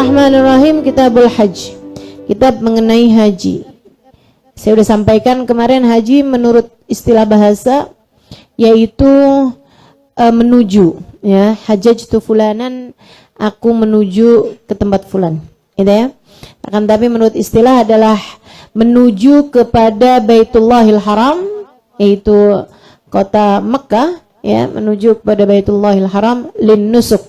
Bismillahirrahmanirrahim. Kitabul Hajj, kitab mengenai haji. Saya sudah sampaikan kemarin, haji menurut istilah bahasa yaitu menuju, ya, hajjajtu fulanan, aku menuju ke tempat fulan, gitu ya. Akan tapi menurut istilah adalah menuju kepada Baitullahil Haram, yaitu kota Mekah, ya, menuju kepada Baitullahil Haram lin nusuk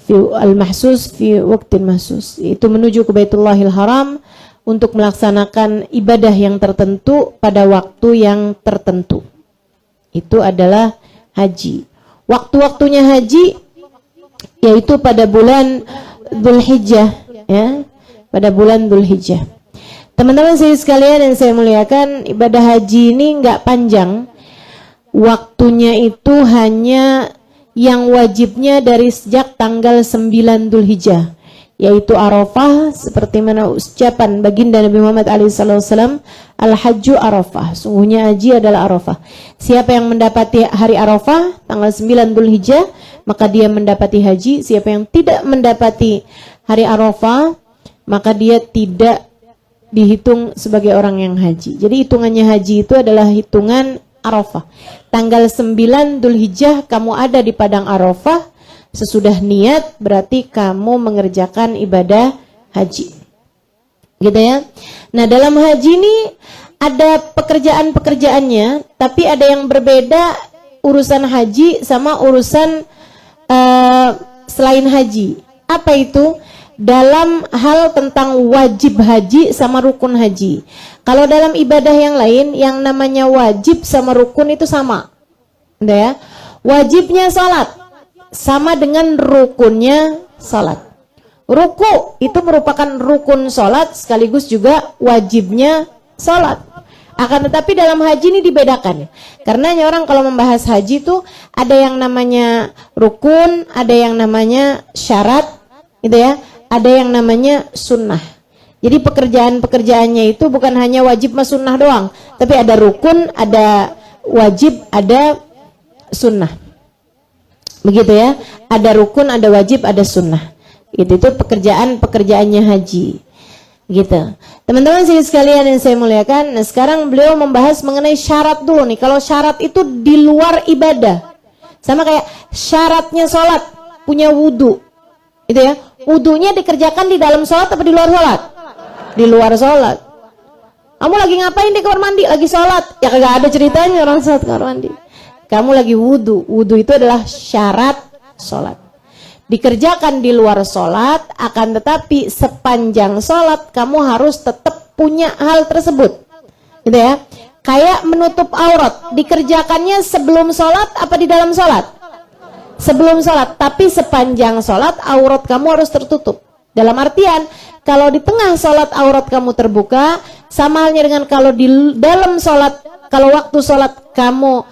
fi al-mahsus fi waqtin mahsus, itu menuju ke Baitullahil Haram untuk melaksanakan ibadah yang tertentu pada waktu yang tertentu. Itu adalah haji. Waktu-waktunya haji yaitu pada bulan Dzulhijjah, ya, pada bulan Dzulhijjah. Teman-teman saya sekalian yang saya muliakan, ibadah haji ini enggak panjang. Waktunya itu hanya yang wajibnya dari sejak tanggal 9 Dzulhijjah, yaitu Arafah, seperti mana ucapan baginda Nabi Muhammad SAW, Al-Hajju Arafah, sungguhnya haji adalah Arafah. Siapa yang mendapati hari Arafah tanggal 9 Dzulhijjah, maka dia mendapati haji. Siapa yang tidak mendapati hari Arafah, maka dia tidak dihitung sebagai orang yang haji. Jadi hitungannya haji itu adalah hitungan Arafah. Tanggal 9 Dzulhijjah kamu ada di padang Arafah, sesudah niat berarti kamu mengerjakan ibadah haji. Gitu ya. Nah, dalam haji ini ada pekerjaan-pekerjaannya, tapi ada yang berbeda urusan haji sama urusan selain haji. Apa itu? Dalam hal tentang wajib haji sama rukun haji. Kalau dalam ibadah yang lain, yang namanya wajib sama rukun itu sama, udah ya. Wajibnya salat sama dengan rukunnya salat. Ruku itu merupakan rukun salat sekaligus juga wajibnya salat. Akan tetapi dalam haji ini dibedakan. Karena orang kalau membahas haji itu ada yang namanya rukun, ada yang namanya syarat, gitu ya. Ada yang namanya sunnah. Jadi pekerjaan-pekerjaannya itu bukan hanya wajib sama sunnah doang, tapi ada rukun, ada wajib, ada sunnah. Begitu ya. Ada rukun, ada wajib, ada sunnah. Itu pekerjaan-pekerjaannya haji. Gitu. Teman-teman sekalian yang saya muliakan, nah sekarang beliau membahas mengenai syarat dulu nih. Kalau syarat itu di luar ibadah, sama kayak syaratnya sholat, punya wudu, itu ya. Wudunya dikerjakan di dalam sholat atau di luar sholat? Di luar sholat. Kamu lagi ngapain di kamar mandi? Lagi sholat. Ya kagak ada ceritanya orang sholat kamar mandi. Kamu lagi wudu. Wudu itu adalah syarat sholat. Dikerjakan di luar sholat, akan tetapi sepanjang sholat kamu harus tetap punya hal tersebut, gitu ya. Kayak menutup aurat, dikerjakannya sebelum sholat apa di dalam sholat? Sebelum sholat, tapi sepanjang sholat aurat kamu harus tertutup. Dalam artian, kalau di tengah sholat aurat kamu terbuka, sama halnya dengan kalau di dalam sholat, kalau waktu sholat kamu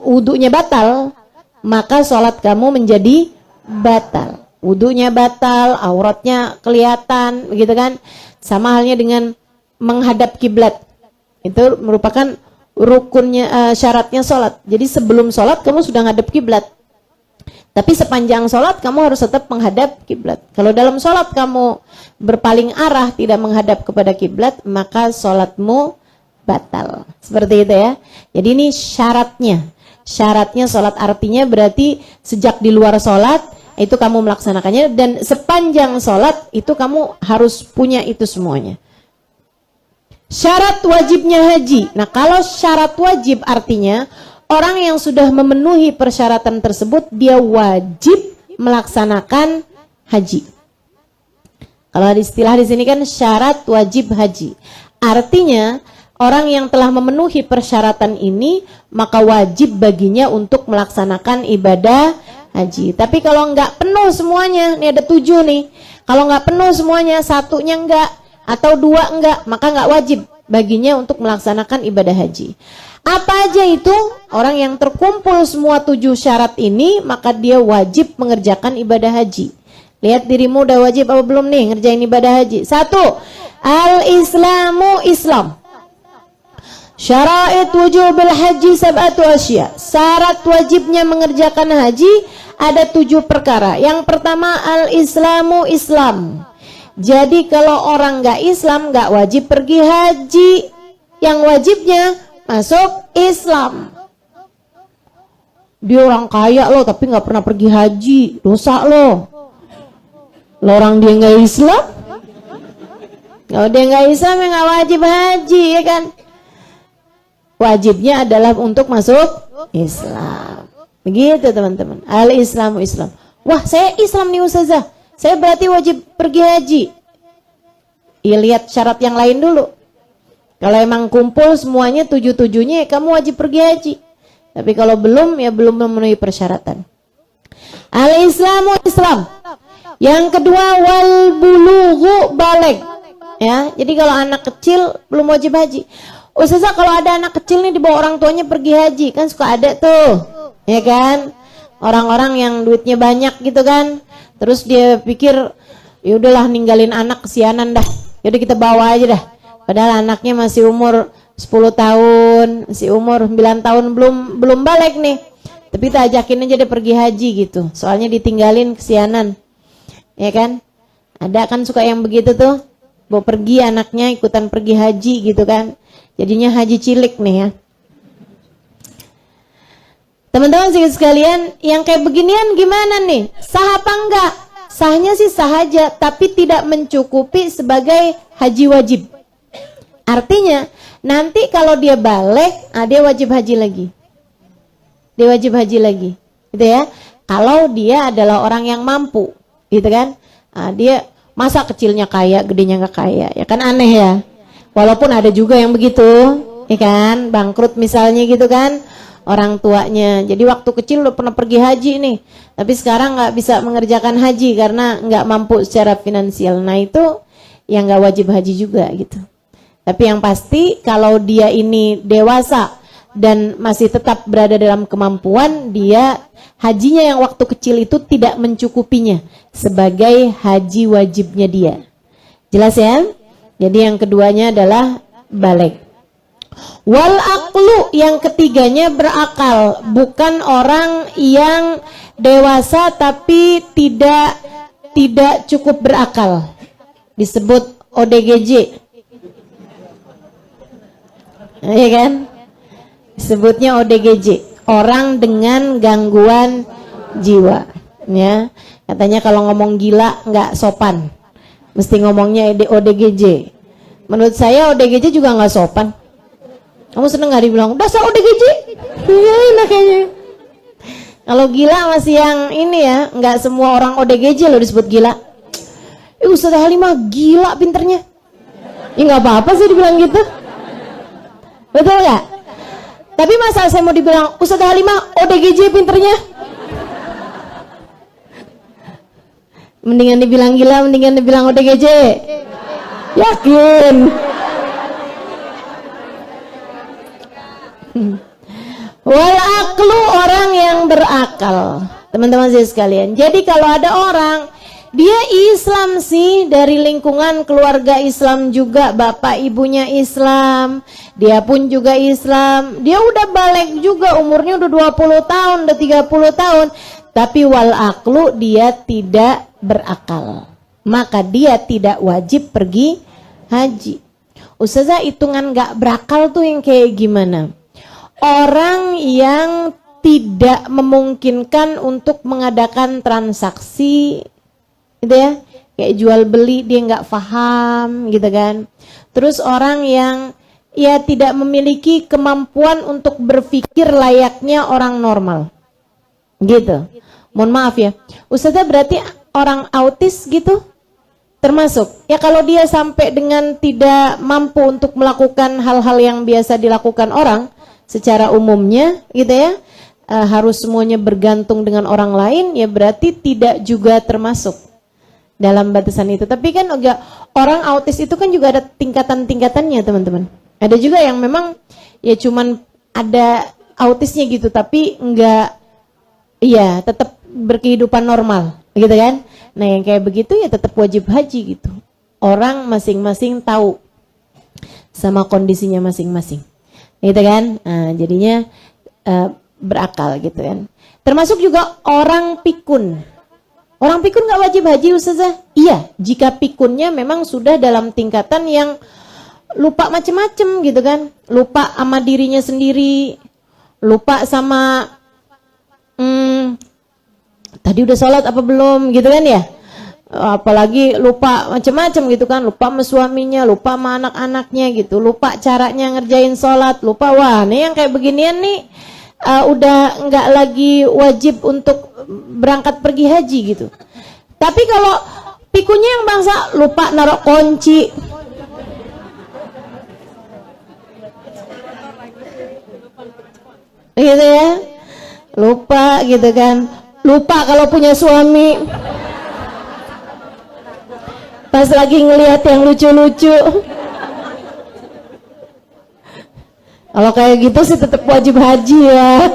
wudunya batal, maka sholat kamu menjadi batal. Wudunya batal, auratnya kelihatan, begitu kan? Sama halnya dengan menghadap kiblat. Itu merupakan rukunnya, syaratnya sholat. Jadi sebelum sholat kamu sudah menghadap kiblat. Tapi sepanjang sholat kamu harus tetap menghadap kiblat. Kalau dalam sholat kamu berpaling arah tidak menghadap kepada kiblat, maka sholatmu batal. Seperti itu ya. Jadi ini syaratnya. Syaratnya sholat artinya berarti sejak di luar sholat itu kamu melaksanakannya, dan sepanjang sholat itu kamu harus punya itu semuanya. Syarat wajibnya haji. Nah, kalau syarat wajib artinya orang yang sudah memenuhi persyaratan tersebut, dia wajib melaksanakan haji. Kalau istilah di sini kan syarat wajib haji. Artinya orang yang telah memenuhi persyaratan ini, maka wajib baginya untuk melaksanakan ibadah haji. Tapi kalau nggak penuh semuanya, nih ada 7 nih. Kalau nggak penuh semuanya, satunya enggak atau 2 enggak, maka nggak wajib baginya untuk melaksanakan ibadah haji. Apa aja itu? Orang yang terkumpul semua 7 syarat ini, maka dia wajib mengerjakan ibadah haji. Lihat dirimu udah wajib apa belum nih ngerjain ibadah haji. 1. Al-Islamu Islam. Syara'it wujubil haji sab'atu asya. Syarat wajibnya mengerjakan haji ada 7 perkara. Yang pertama al-islamu Islam. Jadi kalau orang nggak Islam nggak wajib pergi haji. Yang wajibnya masuk Islam. Dia orang kaya loh tapi nggak pernah pergi haji, dosa loh. Lo orang dia nggak Islam, kalau dia nggak Islam ya nggak wajib haji ya kan? Wajibnya adalah untuk masuk Islam. Begitu teman-teman. Al-Islamu Islam. Wah saya Islam nih Ustazah, saya berarti wajib pergi haji. Ya lihat syarat yang lain dulu. Kalau emang kumpul semuanya 7-7-nya, kamu wajib pergi haji. Tapi kalau belum, ya belum memenuhi persyaratan. Al-Islamu Islam. Yang kedua wal bulughu baligh. Ya, jadi kalau anak kecil belum wajib haji. Ustazah kalau ada anak kecil nih dibawa orang tuanya pergi haji, kan suka ada tuh. Ya kan? Orang-orang yang duitnya banyak gitu kan. Terus dia pikir ya udahlah ninggalin anak kesianan dah. Yaudah kita bawa aja dah. Padahal anaknya masih umur 10 tahun, masih umur 9 tahun belum balik nih. Tapi kita ajakin aja dia pergi haji gitu. Soalnya ditinggalin kesianan. Ya kan? Ada kan suka yang begitu tuh. Mau pergi anaknya ikutan pergi haji gitu kan. Jadinya haji cilik nih ya. Teman-teman sekalian, yang kayak beginian gimana nih? Sah apa enggak? Sahnya sih sah aja, tapi tidak mencukupi sebagai haji wajib. Artinya nanti kalau dia balik, dia wajib haji lagi. Dia wajib haji lagi, gitu ya. Kalau dia adalah orang yang mampu, gitu kan? Dia masa kecilnya kaya, gedenya nggak kaya, ya kan aneh ya. Walaupun ada juga yang begitu, ya kan? Bangkrut misalnya gitu kan, orang tuanya. Jadi waktu kecil udah pernah pergi haji nih, tapi sekarang nggak bisa mengerjakan haji karena nggak mampu secara finansial. Nah itu yang nggak wajib haji juga gitu. Tapi yang pasti kalau dia ini dewasa dan masih tetap berada dalam kemampuan, dia hajinya yang waktu kecil itu tidak mencukupinya sebagai haji wajibnya dia. Jelas ya? Jadi yang keduanya adalah balik. Wal aqlu, yang ketiganya berakal, bukan orang yang dewasa tapi tidak cukup berakal. Disebut ODGJ. Iya kan? Sebutnya ODGJ, orang dengan gangguan jiwa. Ya, katanya kalau ngomong gila nggak sopan, mesti ngomongnya ODGJ. Menurut saya ODGJ juga nggak sopan. Kamu seneng nggak dibilang dasar ODGJ? Iya, enak kayaknya. Kalau gila masih yang ini ya, nggak semua orang ODGJ loh disebut gila. Ustaz Halimah gila pinternya. Ya nggak apa-apa sih dibilang gitu. Betul nggak? Tapi masa saya mau dibilang Ustaz Halimah ODGJ pinternya? Mendingan dibilang gila, mendingan dibilang ODGJ. Yakin? Wal aqlu, orang yang berakal. Teman-teman saya sekalian. Jadi kalau ada orang dia Islam sih, dari lingkungan keluarga Islam juga, bapak ibunya Islam, dia pun juga Islam, dia udah balik juga, umurnya udah 20 tahun, udah 30 tahun, tapi wal aqlu, dia tidak berakal, maka dia tidak wajib pergi haji. Ustazah, hitungan gak berakal tuh yang kayak gimana? Orang yang tidak memungkinkan untuk mengadakan transaksi gitu ya, kayak jual beli dia nggak paham gitu kan. Terus orang yang ya tidak memiliki kemampuan untuk berpikir layaknya orang normal gitu. Mohon maaf ya Ustazah, berarti orang autis gitu termasuk ya? Kalau dia sampai dengan tidak mampu untuk melakukan hal-hal yang biasa dilakukan orang secara umumnya gitu ya, harus semuanya bergantung dengan orang lain, ya berarti tidak juga termasuk dalam batasan itu. Tapi kan orang autis itu kan juga ada tingkatan-tingkatannya teman-teman. Ada juga yang memang ya cuman ada autisnya gitu, tapi enggak, iya tetap berkehidupan normal gitu kan. Nah yang kayak begitu ya tetap wajib haji gitu. Orang masing-masing tahu sama kondisinya masing-masing. gitu kan? Nah, jadinya berakal gitu kan. Termasuk juga orang pikun. Orang pikun nggak wajib haji Ustazah? Iya, jika pikunnya memang sudah dalam tingkatan yang lupa macem-macem gitu kan. Lupa sama dirinya sendiri, lupa sama tadi udah sholat apa belum gitu kan ya. Apalagi lupa macam-macam gitu kan, lupa sama suaminya, lupa sama anak-anaknya gitu, lupa caranya ngerjain sholat, lupa. Wah, nih yang kayak beginian nih udah nggak lagi wajib untuk berangkat pergi haji gitu. Tapi kalau pikunya yang bangsa lupa naruh kunci, gitu ya, lupa gitu kan, lupa kalau punya suami. Pas lagi ngelihat yang lucu-lucu. Kalau kayak gitu sih tetap wajib haji ya.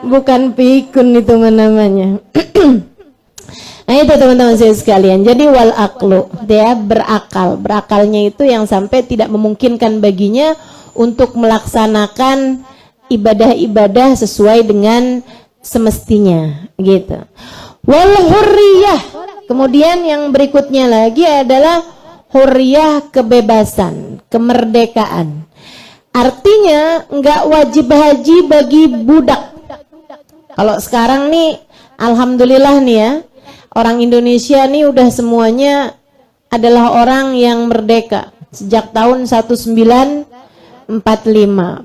Bukan pikun itu namanya. Nah itu teman-teman saya sekalian. Jadi wal aqlu, dia berakal. Berakalnya itu yang sampai tidak memungkinkan baginya untuk melaksanakan ibadah-ibadah sesuai dengan semestinya gitu. Wal hurriyah. Kemudian yang berikutnya lagi adalah hurriyah, kebebasan, kemerdekaan. Artinya nggak wajib haji bagi budak. Kalau sekarang nih, alhamdulillah nih ya, orang Indonesia nih udah semuanya adalah orang yang merdeka sejak tahun 1945.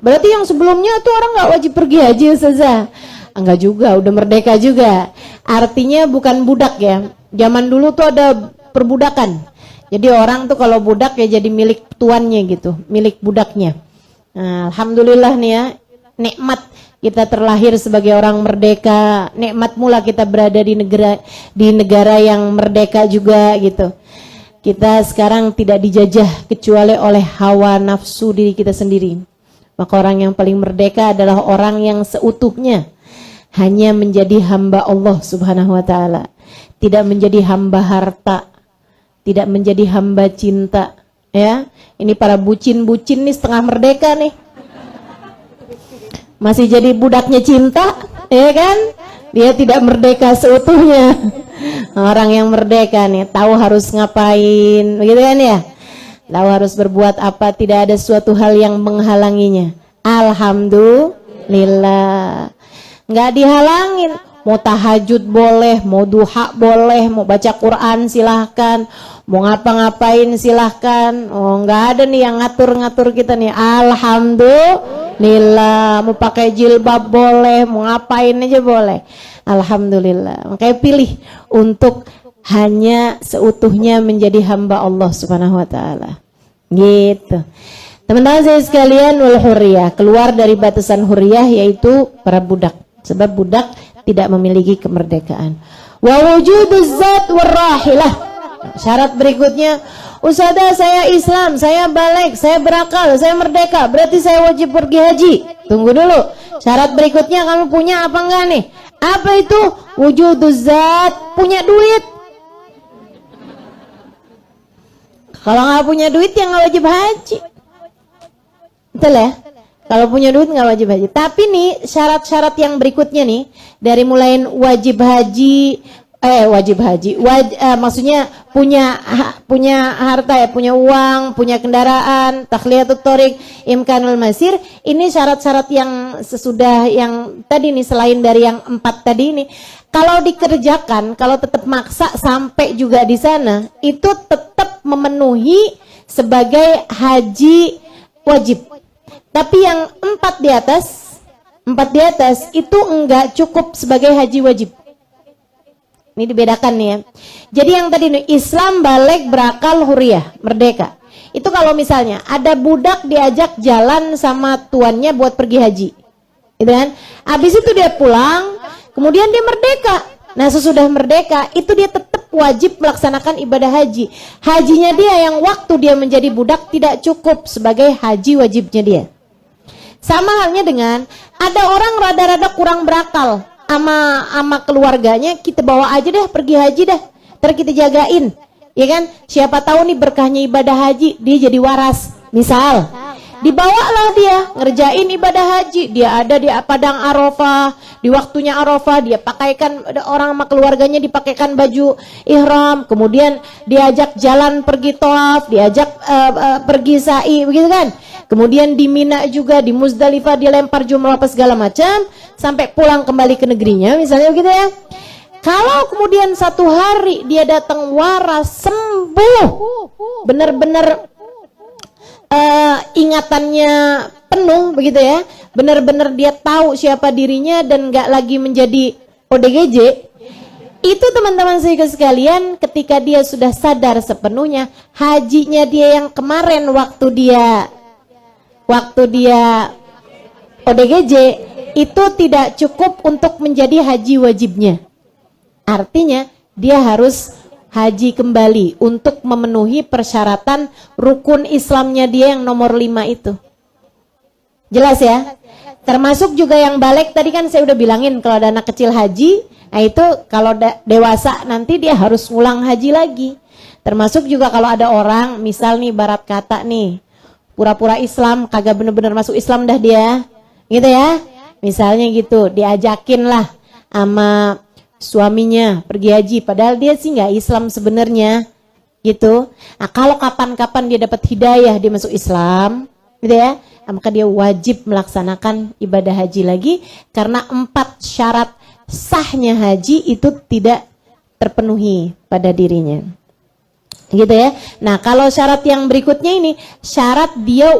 Berarti yang sebelumnya tuh orang nggak wajib pergi haji Ustazah. Enggak juga, udah merdeka juga. Artinya bukan budak ya. Zaman dulu tuh ada perbudakan. Jadi orang tuh kalau budak ya jadi milik tuannya gitu, milik budaknya. Nah, alhamdulillah nih ya, nikmat kita terlahir sebagai orang merdeka, nikmat mula kita berada di negara yang merdeka juga gitu. Kita sekarang tidak dijajah kecuali oleh hawa nafsu diri kita sendiri. Maka orang yang paling merdeka adalah orang yang seutuhnya hanya menjadi hamba Allah Subhanahu wa ta'ala. Tidak menjadi hamba harta, tidak menjadi hamba cinta, ya. Ini para bucin-bucin nih setengah merdeka nih. Masih jadi budaknya cinta, ya kan? Dia tidak merdeka seutuhnya. Orang yang merdeka nih tahu harus ngapain, begitu kan ya? Tahu harus berbuat apa, tidak ada suatu hal yang menghalanginya. Alhamdulillah. Nggak dihalangin. Mau tahajud boleh, mau duha boleh, mau baca Quran silahkan, mau ngapa-ngapain silahkan. Oh, nggak ada nih yang ngatur-ngatur kita nih. Alhamdulillah. Mau pakai jilbab boleh, mau ngapain aja boleh. Alhamdulillah. Makanya pilih untuk hanya seutuhnya menjadi hamba Allah Subhanahu wa ta'ala. Gitu. Teman-teman saya sekalian, wal hurriyah, keluar dari batasan hurriyah yaitu para budak. Sebab budak tidak memiliki kemerdekaan. Wa wujuduz zat warrahilah. Syarat berikutnya, Ustazah saya Islam, saya balik, saya berakal, saya merdeka, berarti saya wajib pergi haji. Tunggu dulu. Syarat berikutnya kamu punya apa enggak nih? Apa itu? Wujuduz zat, punya duit. Kalau nggak punya duit ya nggak wajib haji. Betul ya? Kalau punya duit nggak wajib haji. Tapi nih syarat-syarat yang berikutnya nih, dari mulai maksudnya punya harta ya, punya uang, punya kendaraan, takhliyatut thoriq, imkanul masir. Ini syarat-syarat yang sesudah yang tadi nih, selain dari yang 4 tadi ini. Kalau dikerjakan, kalau tetap maksa sampai juga di sana, itu tetap memenuhi sebagai haji wajib. Tapi yang 4 di atas itu enggak cukup sebagai haji wajib. Ini dibedakan nih ya. Jadi yang tadi nih, Islam, balik, berakal, hurriyah, merdeka. Itu kalau misalnya ada budak diajak jalan sama tuannya buat pergi haji, gitu kan? Habis itu dia pulang, kemudian dia merdeka. Nah sesudah merdeka itu dia tetap wajib melaksanakan ibadah haji. Hajinya dia yang waktu dia menjadi budak tidak cukup sebagai haji wajibnya dia. Sama halnya dengan ada orang rada-rada kurang berakal sama keluarganya, kita bawa aja deh pergi haji dah, ntar kita jagain, ya kan? Siapa tahu nih berkahnya ibadah haji dia jadi waras, misal. Dibawalah dia ngerjain ibadah haji. Dia ada di padang Arafah, di waktunya Arafah dia pakaikan, orang sama keluarganya dipakaikan baju ihram, kemudian diajak jalan pergi tawaf, diajak pergi sa'i, begitu kan. Kemudian di Mina juga, di Muzdalifah dilempar jumrah apa segala macam sampai pulang kembali ke negerinya, misalnya begitu ya. Kalau kemudian satu hari dia datang waras, sembuh, benar-benar ingatannya penuh begitu ya, benar-benar dia tahu siapa dirinya dan nggak lagi menjadi ODGJ. Itu teman-teman sekalian, ketika dia sudah sadar sepenuhnya, hajinya dia yang kemarin waktu dia ODGJ itu tidak cukup untuk menjadi haji wajibnya. Artinya dia harus haji kembali untuk memenuhi persyaratan rukun Islamnya dia yang nomor 5 itu. Jelas ya? Termasuk juga yang balik, tadi kan saya udah bilangin kalau ada anak kecil haji, nah itu kalau dewasa nanti dia harus ngulang haji lagi. Termasuk juga kalau ada orang, misal nih barat kata nih, pura-pura Islam, kagak bener-bener masuk Islam dah dia, gitu ya. Misalnya gitu, diajakin lah sama suaminya pergi haji, padahal dia sih nggak Islam sebenarnya, gitu. Nah kalau kapan-kapan dia dapat hidayah, dia masuk Islam, gitu ya, maka dia wajib melaksanakan ibadah haji lagi, karena 4 syarat sahnya haji itu tidak terpenuhi pada dirinya, gitu ya. Nah kalau syarat yang berikutnya ini, syarat dia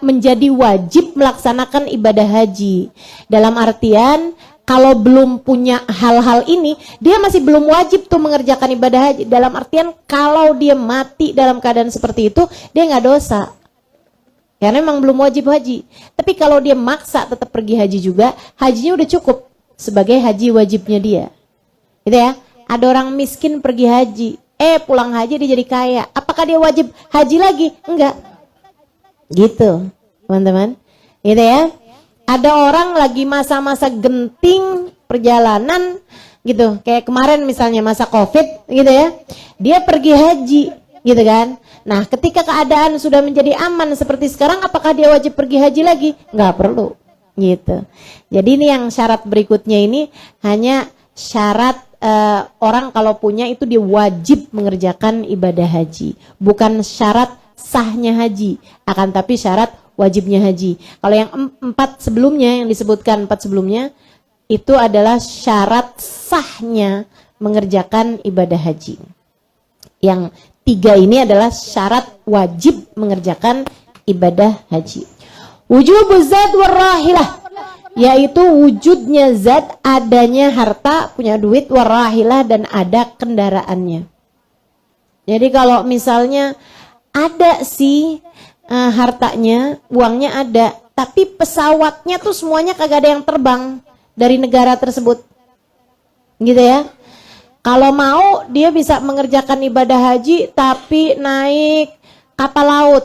menjadi wajib melaksanakan ibadah haji, dalam artian kalau belum punya hal-hal ini, dia masih belum wajib tuh mengerjakan ibadah haji. Dalam artian kalau dia mati dalam keadaan seperti itu, dia nggak dosa. Karena memang belum wajib haji. Tapi kalau dia maksa tetap pergi haji juga, hajinya udah cukup sebagai haji wajibnya dia. Gitu ya. Ada orang miskin pergi haji, pulang haji dia jadi kaya. Apakah dia wajib haji lagi? Enggak. Gitu, teman-teman. Gitu ya. Ada orang lagi masa-masa genting perjalanan gitu, kayak kemarin misalnya masa Covid gitu ya, dia pergi haji gitu kan. Nah ketika keadaan sudah menjadi aman seperti sekarang, apakah dia wajib pergi haji lagi? Nggak perlu gitu. Jadi ini yang syarat berikutnya ini hanya syarat orang kalau punya itu dia wajib mengerjakan ibadah haji, bukan syarat sahnya haji, akan tapi syarat wajibnya haji. Kalau yang 4 sebelumnya, yang disebutkan 4 sebelumnya, itu adalah syarat sahnya mengerjakan ibadah haji. Yang 3 ini adalah syarat wajib mengerjakan ibadah haji. Wujubuz zat warahilah, yaitu wujudnya zat, adanya harta, punya duit, warahilah, dan ada kendaraannya. Jadi kalau misalnya ada sih hartanya, uangnya ada, tapi pesawatnya tuh semuanya kagak ada yang terbang dari negara tersebut, gitu ya. Kalau mau dia bisa mengerjakan ibadah haji tapi naik kapal laut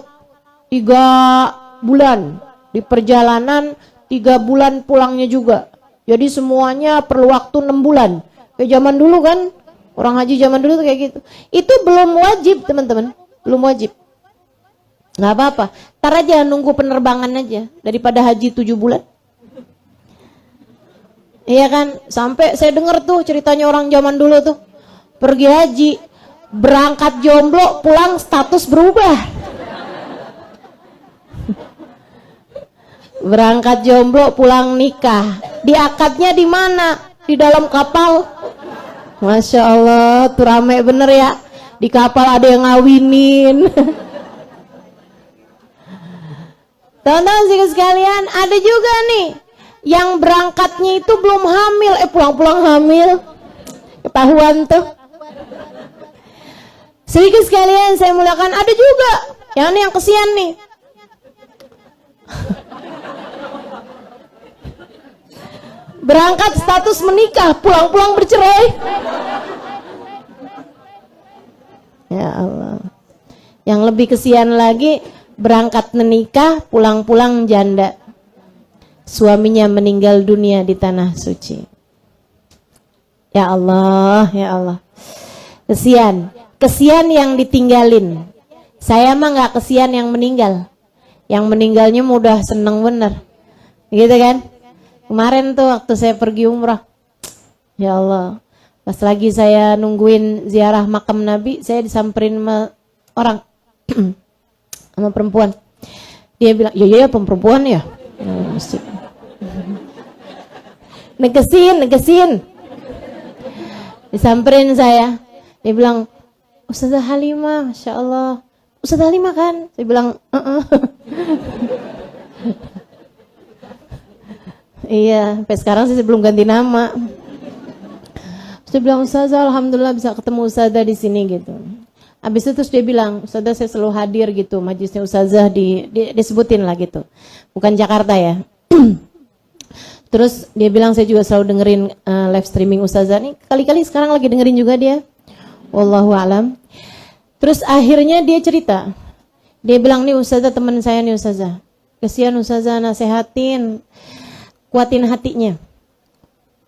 3 bulan, di perjalanan 3 bulan pulangnya juga, jadi semuanya perlu waktu 6 bulan kayak zaman dulu kan, orang haji zaman dulu tuh kayak gitu. Itu belum wajib teman-teman, belum wajib. Nggak apa-apa, tar aja nunggu penerbangan aja daripada haji 7 bulan. Iya kan, sampai saya dengar tuh ceritanya orang zaman dulu tuh pergi haji, berangkat jomblo, pulang status berubah. Berangkat jomblo, pulang nikah. Di akadnya di mana? Di dalam kapal. Masya Allah, tuh rame bener ya. Di kapal ada yang ngawinin. Teman-teman sekalian, ada juga nih yang berangkatnya itu belum hamil, pulang-pulang hamil. Ketahuan tuh. Sedikit sekalian saya mulakan, ada juga yang kesian nih. Berangkat status menikah, pulang-pulang bercerai. Ya Allah. Yang lebih kesian lagi, berangkat menikah, pulang-pulang janda. Suaminya meninggal dunia di tanah suci. Ya Allah, ya Allah. Kesian yang ditinggalin. Saya mah nggak kesian yang meninggal. Yang meninggalnya mudah seneng bener. Gitu kan? Kemarin tuh waktu saya pergi umrah. Ya Allah. Pas lagi saya nungguin ziarah makam Nabi, saya disamperin sama orang. Sama perempuan. Dia bilang, ya perempuan ya. Negesin. Disamperin saya. Dia bilang, Ustazah Halimah, Masya Allah. Ustazah Halimah kan? Saya bilang, Iya, sampai sekarang sih belum ganti nama. Saya bilang, Ustazah, Alhamdulillah bisa ketemu Ustazah di sini gitu. Habis itu terus dia bilang, Ustazah saya selalu hadir gitu, majlisnya Ustazah disebutin lah gitu. Bukan Jakarta ya. Terus dia bilang saya juga selalu dengerin live streaming Ustazah nih. Kali-kali sekarang lagi dengerin juga dia. Wallahu alam. Terus akhirnya dia cerita. Dia bilang nih Ustazah teman saya nih Ustazah. Kesian Ustazah nasehatin. Kuatin hatinya.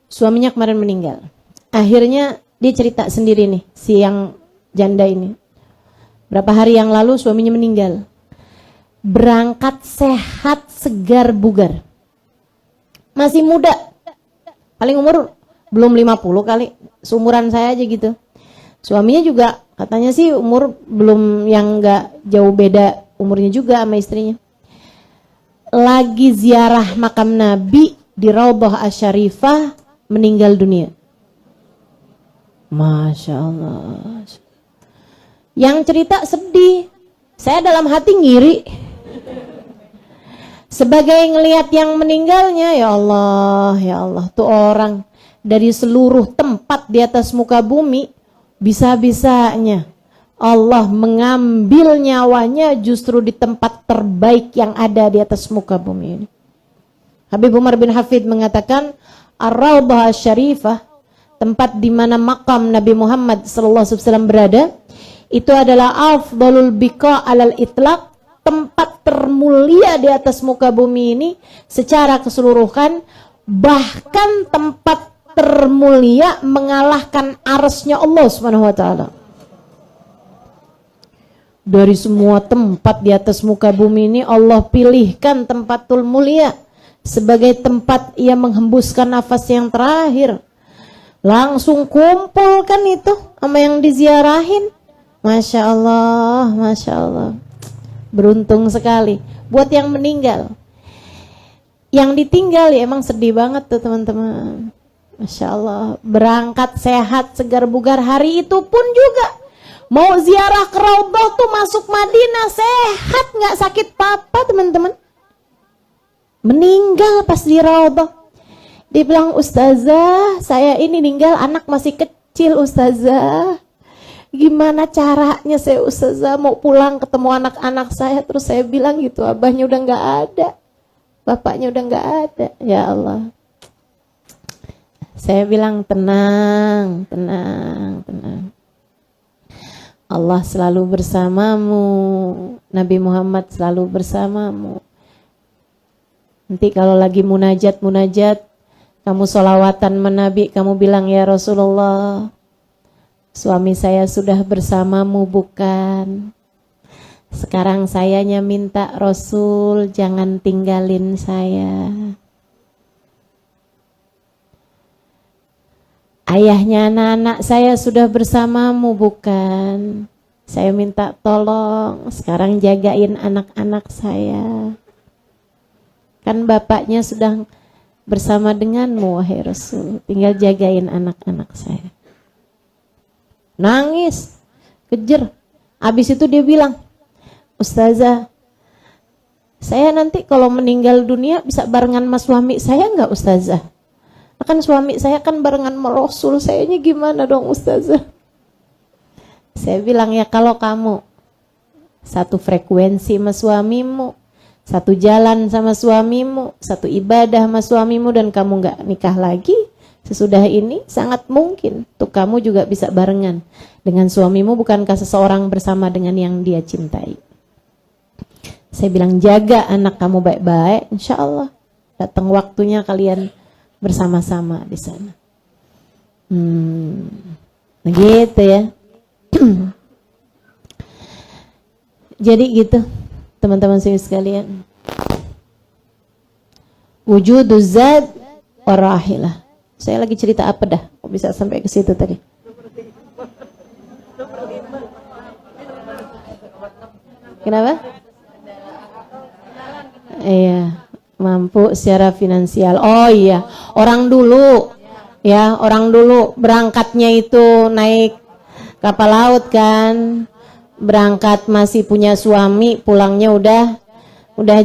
Suaminya kemarin meninggal. Akhirnya dia cerita sendiri nih si yang janda ini. Berapa hari yang lalu suaminya meninggal. Berangkat sehat, segar, bugar. Masih muda. Paling umur belum 50 kali. Seumuran saya aja gitu. Suaminya juga katanya sih umur belum yang gak jauh beda umurnya juga sama istrinya. Lagi ziarah makam Nabi di Raudhah Asy-Syarifah meninggal dunia. Masya Allah. Yang cerita sedih. Saya dalam hati ngiri. Sebagai ngelihat yang meninggalnya, ya Allah, tuh orang dari seluruh tempat di atas muka bumi, bisa-bisanya Allah mengambil nyawanya justru di tempat terbaik yang ada di atas muka bumi ini. Habib Umar bin Hafid mengatakan, Ar-Raudhah Asy-Syarifah, tempat di mana makam Nabi Muhammad SAW berada, itu adalah afdalul biqa alal itlaq, tempat termulia di atas muka bumi ini secara keseluruhan, bahkan tempat termulia mengalahkan arsy-Nya Allah Subhanahu wa taala. Dari semua tempat di atas muka bumi ini Allah pilihkan tempatul mulia sebagai tempat ia menghembuskan nafas yang terakhir. Langsung kumpul kan itu sama yang diziarahin. Masya Allah, Masya Allah. Beruntung sekali. Buat yang meninggal. Yang ditinggal ya emang sedih banget tuh teman-teman. Masya Allah. Berangkat sehat, segar bugar. Hari itu pun juga mau ziarah ke Raudhah tuh masuk Madinah sehat, gak sakit apa-apa teman-teman. Meninggal pas di Raudhah. Dia bilang, Ustazah, saya ini meninggal anak masih kecil Ustazah. Gimana caranya saya Ustazah mau pulang ketemu anak-anak saya. Terus saya bilang gitu, abahnya udah gak ada, bapaknya udah gak ada. Ya Allah. Saya bilang tenang. Allah selalu bersamamu. Nabi Muhammad selalu bersamamu. Nanti kalau lagi munajat, kamu sholawatan menabi, kamu bilang ya Rasulullah, suami saya sudah bersamamu bukan? Sekarang sayanya minta Rasul jangan tinggalin saya. Ayahnya anak-anak saya sudah bersamamu bukan? Saya minta tolong sekarang jagain anak-anak saya. Kan bapaknya sudah bersama denganmu wahai Rasul, tinggal jagain anak-anak saya. Nangis, kejer. Habis itu dia bilang, Ustazah, saya nanti kalau meninggal dunia bisa barengan sama suami saya enggak Ustazah? Kan suami saya kan barengan sama Rasul, sayanya gimana dong Ustazah? Saya bilang ya kalau kamu satu frekuensi sama suamimu, satu jalan sama suamimu, satu ibadah sama suamimu dan kamu enggak nikah lagi, sesudah ini sangat mungkin tuh kamu juga bisa barengan dengan suamimu. Bukankah seseorang bersama dengan yang dia cintai? Saya bilang jaga anak kamu baik-baik, insya Allah datang waktunya kalian bersama-sama di sana. Nah gitu ya. Jadi gitu teman-teman sekalian. Wujuduz zat warahilah. Saya lagi cerita apa dah? Kok bisa sampai ke situ tadi? Kenapa? Iya, mampu secara finansial. Oh iya, orang dulu berangkatnya itu naik kapal laut kan. Berangkat masih punya suami, pulangnya udah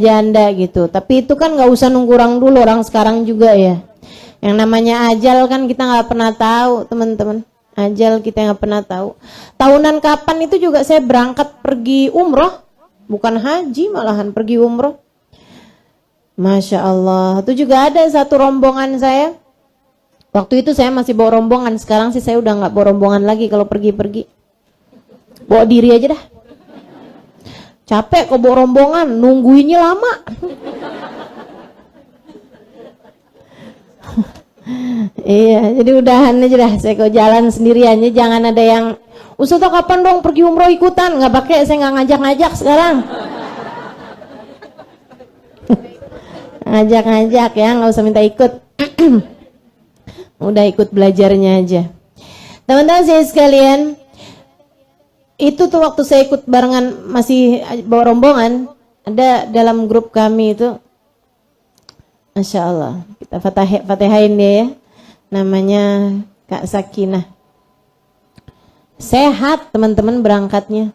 janda gitu. Tapi itu kan nggak usah nunggu orang dulu, orang sekarang juga ya. Yang namanya ajal kan kita nggak pernah tahu, teman-teman. Ajal kita nggak pernah tahu. Tahunan kapan itu juga saya berangkat pergi umroh, bukan haji, malahan pergi umroh. Masya Allah. Itu juga ada satu rombongan saya. Waktu itu saya masih bawa rombongan. Sekarang sih saya udah nggak bawa rombongan lagi kalau pergi-pergi. Bawa diri aja dah. Capek kok bawa rombongan, nungguinnya lama. Iya, jadi udahan aja dah. Saya kok jalan sendirian aja, jangan ada yang Ustaz kapan dong pergi umroh ikutan? Nggak pakai, saya nggak ngajak-ngajak sekarang. Ngajak-ngajak ya, nggak usah minta ikut. Udah ikut belajarnya aja. Teman-teman saya sekalian, itu tuh waktu saya ikut barengan masih bawa rombongan, ada dalam grup kami itu, Masya Allah, kita fatihain dia ya, namanya Kak Sakinah. Sehat teman-teman berangkatnya.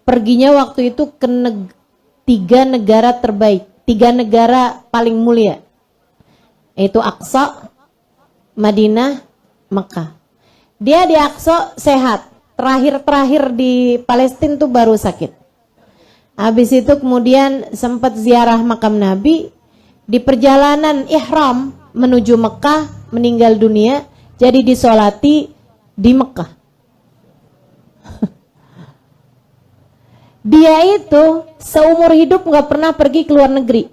Perginya waktu itu ke 3 negara terbaik, 3 negara paling mulia, yaitu Aqsa, Madinah, Mekah. Dia di Aqsa sehat, terakhir di Palestina tuh baru sakit. Habis itu kemudian sempat ziarah makam Nabi. Di perjalanan ihram menuju Mekah meninggal dunia, jadi disolati di Mekah. Dia itu seumur hidup nggak pernah pergi ke luar negeri.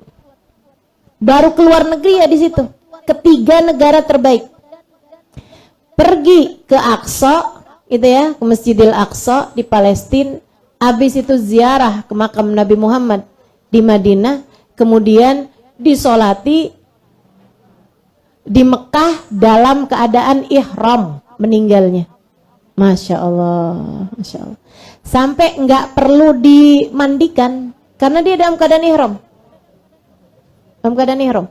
Baru keluar negeri ya di situ, ke 3 negara terbaik. Pergi ke Aqsa, itu ya, ke Masjidil Aqsa di Palestina. Habis itu ziarah ke makam Nabi Muhammad di Madinah, kemudian disolati di Mekah dalam keadaan ihram meninggalnya. Masya Allah, Masya Allah. Sampai nggak perlu dimandikan karena dia dalam keadaan ihram. Dalam keadaan ihram.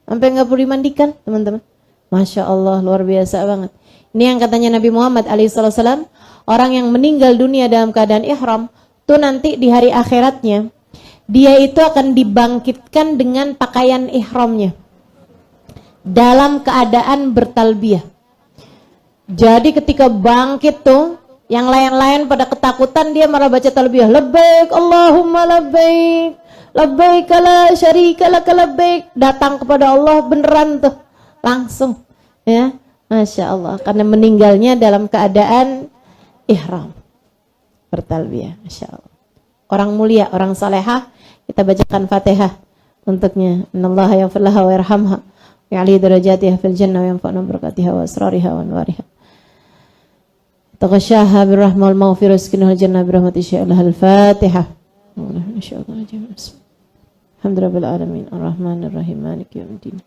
Sampai nggak perlu dimandikan, teman-teman. Masya Allah, luar biasa banget. Ini yang katanya Nabi Muhammad alaihissalam, orang yang meninggal dunia dalam keadaan ihram, tuh nanti di hari akhiratnya, dia itu akan dibangkitkan dengan pakaian ihramnya dalam keadaan bertalbiyah. Jadi ketika bangkit tuh, yang lain-lain pada ketakutan, dia malah baca talbiyah, labbaik Allahumma labbaik, labbaik la syarika lak labbaik. Datang kepada Allah beneran tuh, langsung ya. Masya Allah, karena meninggalnya dalam keadaan ihram bertalbiyah. Masya Allah, orang mulia, orang salehah. Kita bacakan Fatihah untuknya. Innallaha yaghfir laha wa yarhamha wa ya'li darajatiha fil jannah wa yanfa'una barakatiha wa asrariha wa anwariha. Taghashaha birrahmah wal maghfirah sakinah jannah birahmati syai'illah. Al-Fatihah. Insyaallah. Alhamdulillahil alamin arrahmanir rahim maliki yaumiddin.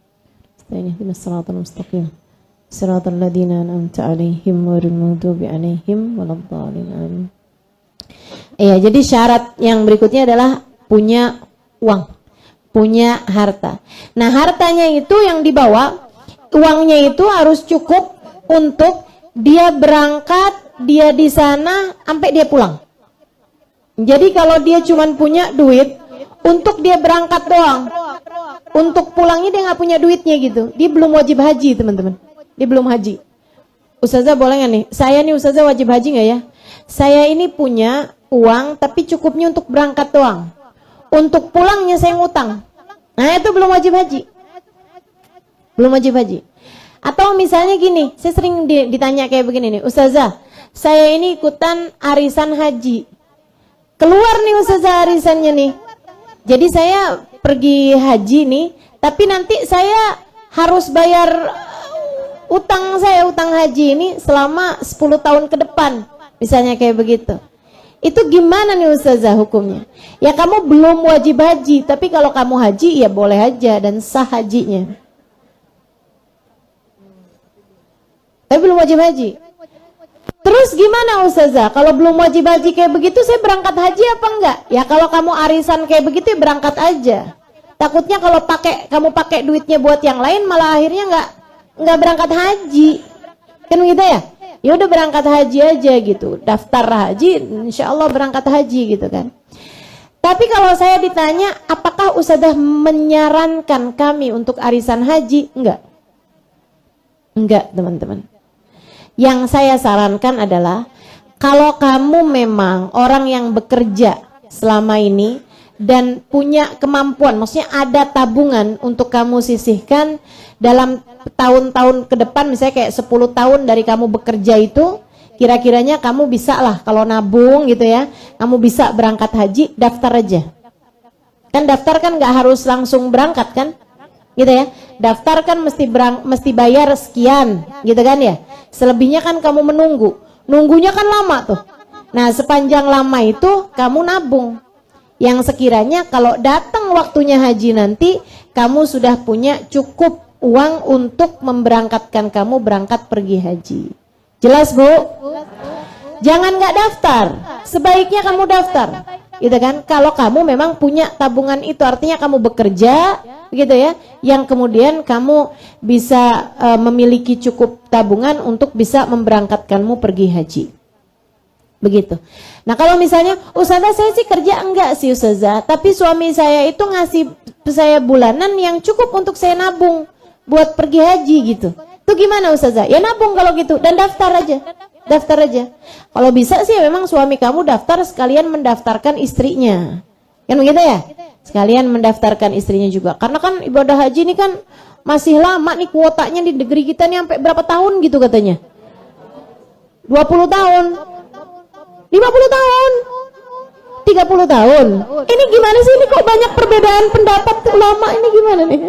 Astagfirullah ihdinas siratal mustaqim. Siratal ladzina an'amta 'alaihim ghairil maghdubi 'alaihim waladdallin. Amin. Iya, jadi syarat yang berikutnya adalah punya uang, punya harta. Nah, hartanya itu yang dibawa, uangnya itu harus cukup untuk dia berangkat, dia di sana sampai dia pulang. Jadi kalau dia cuma punya duit untuk dia berangkat doang, untuk pulangnya dia nggak punya duitnya gitu, dia belum wajib haji, teman-teman. Dia belum haji. Ustazah boleh nggak nih? Saya nih Ustazah wajib haji nggak ya? Saya ini punya uang tapi cukupnya untuk berangkat doang. Untuk pulangnya saya ngutang. Nah, itu belum wajib haji. Belum wajib haji. Atau misalnya gini, saya sering ditanya kayak begini nih, Ustazah, saya ini ikutan arisan haji. Keluar nih Ustazah arisannya nih. Jadi saya pergi haji nih, tapi nanti saya harus bayar utang saya, utang haji ini selama 10 tahun ke depan. Misalnya kayak begitu. Itu gimana nih Ustazah hukumnya? Ya kamu belum wajib haji, tapi kalau kamu haji ya boleh aja dan sah hajinya. Tapi belum wajib haji. Terus gimana Ustazah? Kalau belum wajib haji kayak begitu, saya berangkat haji apa enggak? Ya kalau kamu arisan kayak begitu ya berangkat aja. Takutnya kalau kamu pakai duitnya buat yang lain, malah akhirnya enggak berangkat haji. Kan begitu ya? Ya udah berangkat haji aja gitu. Daftar haji, insya Allah berangkat haji gitu kan. Tapi kalau saya ditanya, apakah Ustazah menyarankan kami untuk arisan haji? Enggak. Enggak, teman-teman. Yang saya sarankan adalah kalau kamu memang orang yang bekerja selama ini dan punya kemampuan, maksudnya ada tabungan untuk kamu sisihkan dalam tahun-tahun ke depan, misalnya kayak 10 tahun dari kamu bekerja itu, kira-kiranya kamu bisa lah kalau nabung gitu ya, kamu bisa berangkat haji, daftar aja. Kan daftar kan nggak harus langsung berangkat kan? Gitu ya, daftar kan mesti bayar sekian gitu kan ya, selebihnya kan kamu nunggunya kan lama tuh. Nah sepanjang lama itu kamu nabung yang sekiranya kalau datang waktunya haji nanti kamu sudah punya cukup uang untuk memberangkatkan kamu berangkat pergi haji. Jelas Bu? Jangan nggak daftar, sebaiknya kamu daftar gitu kan, kalau kamu memang punya tabungan itu, artinya kamu bekerja gitu ya, yang kemudian kamu bisa memiliki cukup tabungan untuk bisa memberangkatkanmu pergi haji. Begitu. Nah kalau misalnya Ustazah saya sih kerja, enggak sih Ustazah, tapi suami saya itu ngasih saya bulanan yang cukup untuk saya nabung buat pergi haji gitu. Itu gimana Ustazah? Ya nabung kalau gitu dan daftar aja. Daftar aja. Kalau bisa sih memang suami kamu daftar sekalian mendaftarkan istrinya. Kan begitu ya? Sekalian mendaftarkan istrinya juga. Karena kan ibadah haji ini kan masih lama nih, kuotanya di negeri kita nih sampai berapa tahun gitu katanya? 20 tahun. 50 tahun. 30 tahun. Ini gimana sih, ini kok banyak perbedaan pendapat ulama ini, gimana nih?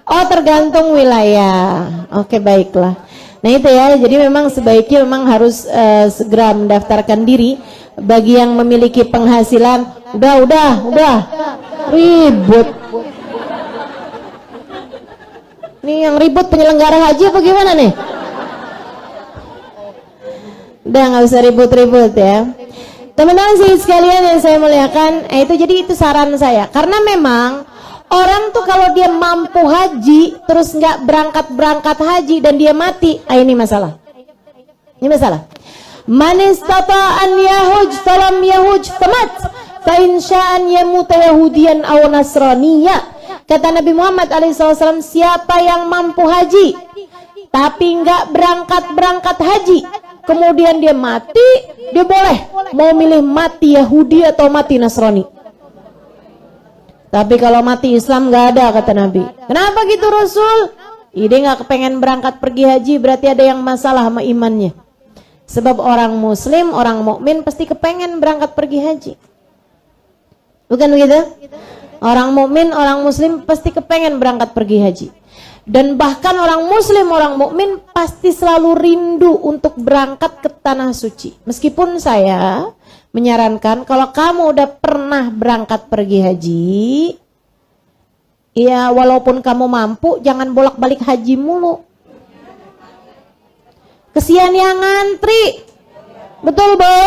Oh tergantung wilayah. Oke baiklah. Nah itu ya, jadi memang sebaiknya memang harus segera mendaftarkan diri. Bagi yang memiliki penghasilan, udah ribut. Nih yang ribut penyelenggara haji apa gimana nih? Udah nggak usah ribut-ribut ya. Teman-teman sekalian yang saya muliakan, itu saran saya. Karena memang orang tuh kalau dia mampu haji terus nggak berangkat haji dan dia mati, ini masalah. Ini masalah. Man istata an yahuj falam yahuj famat fa in sya'an yamut yahudiyan aw nasraniyya. Kata Nabi Muhammad alaihissalam, siapa yang mampu haji tapi nggak berangkat haji, kemudian dia mati, dia boleh mau milih mati Yahudi atau mati Nasrani. Tapi kalau mati Islam nggak ada, kata Nabi. Kenapa gitu Rasul? Dia nggak kepengen berangkat pergi haji, berarti ada yang masalah sama imannya. Sebab orang Muslim, orang mukmin pasti kepengen berangkat pergi haji. Bukan begitu? Orang mukmin, orang Muslim pasti kepengen berangkat pergi haji. Dan bahkan orang Muslim, orang mukmin pasti selalu rindu untuk berangkat ke tanah suci. Meskipun saya menyarankan kalau kamu udah pernah berangkat pergi haji, ya walaupun kamu mampu, jangan bolak-balik haji mulu. Kesian yang ngantri. Betul, Bu?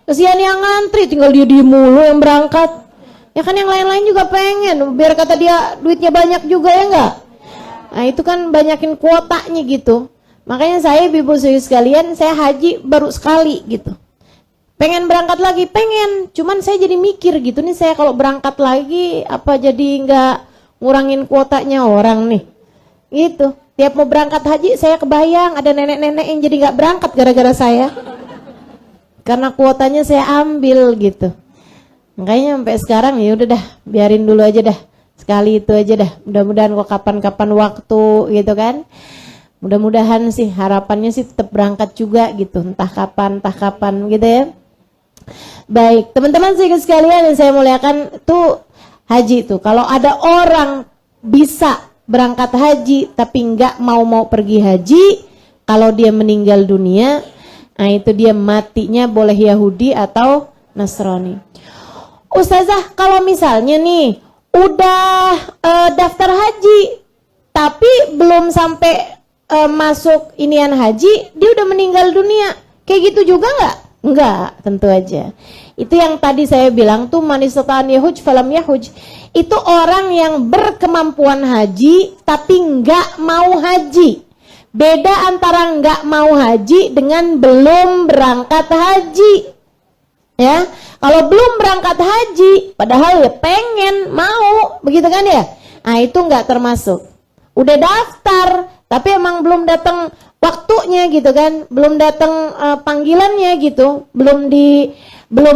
Kesian yang ngantri, tinggal dia mulu yang berangkat. Ya kan yang lain-lain juga pengen, biar kata dia duitnya banyak juga, ya enggak? Nah itu kan banyakin kuotanya gitu. Makanya saya, ibu-ibu sekalian, saya haji baru sekali gitu. Pengen berangkat lagi, pengen. Cuman saya jadi mikir gitu nih, saya kalau berangkat lagi apa jadi nggak ngurangin kuotanya orang nih. Gitu. Tiap mau berangkat haji saya kebayang ada nenek-nenek yang jadi nggak berangkat gara-gara saya. Karena kuotanya saya ambil gitu. Makanya sampai sekarang ya udah dah, biarin dulu aja dah. Sekali itu aja dah. Mudah-mudahan kok kapan-kapan waktu gitu kan. Mudah-mudahan sih harapannya sih tetap berangkat juga gitu. Entah kapan gitu ya. Baik, teman-teman sekalian yang saya muliakan, tuh haji tuh kalau ada orang bisa berangkat haji tapi nggak mau pergi haji, kalau dia meninggal dunia, nah itu dia matinya boleh Yahudi atau Nasrani. Ustazah, kalau misalnya nih udah daftar haji tapi belum sampai masuk inian haji, dia udah meninggal dunia, kayak gitu juga nggak? Enggak, tentu aja. Itu yang tadi saya bilang tuh manisatan yahuj falam yahuj. Itu orang yang berkemampuan haji tapi nggak mau haji. Beda antara nggak mau haji dengan belum berangkat haji. Ya, kalau belum berangkat haji, padahal ya pengen, mau, begitu kan ya? Nah itu nggak termasuk. Udah daftar, tapi emang belum datang waktunya gitu kan, belum datang panggilannya gitu, belum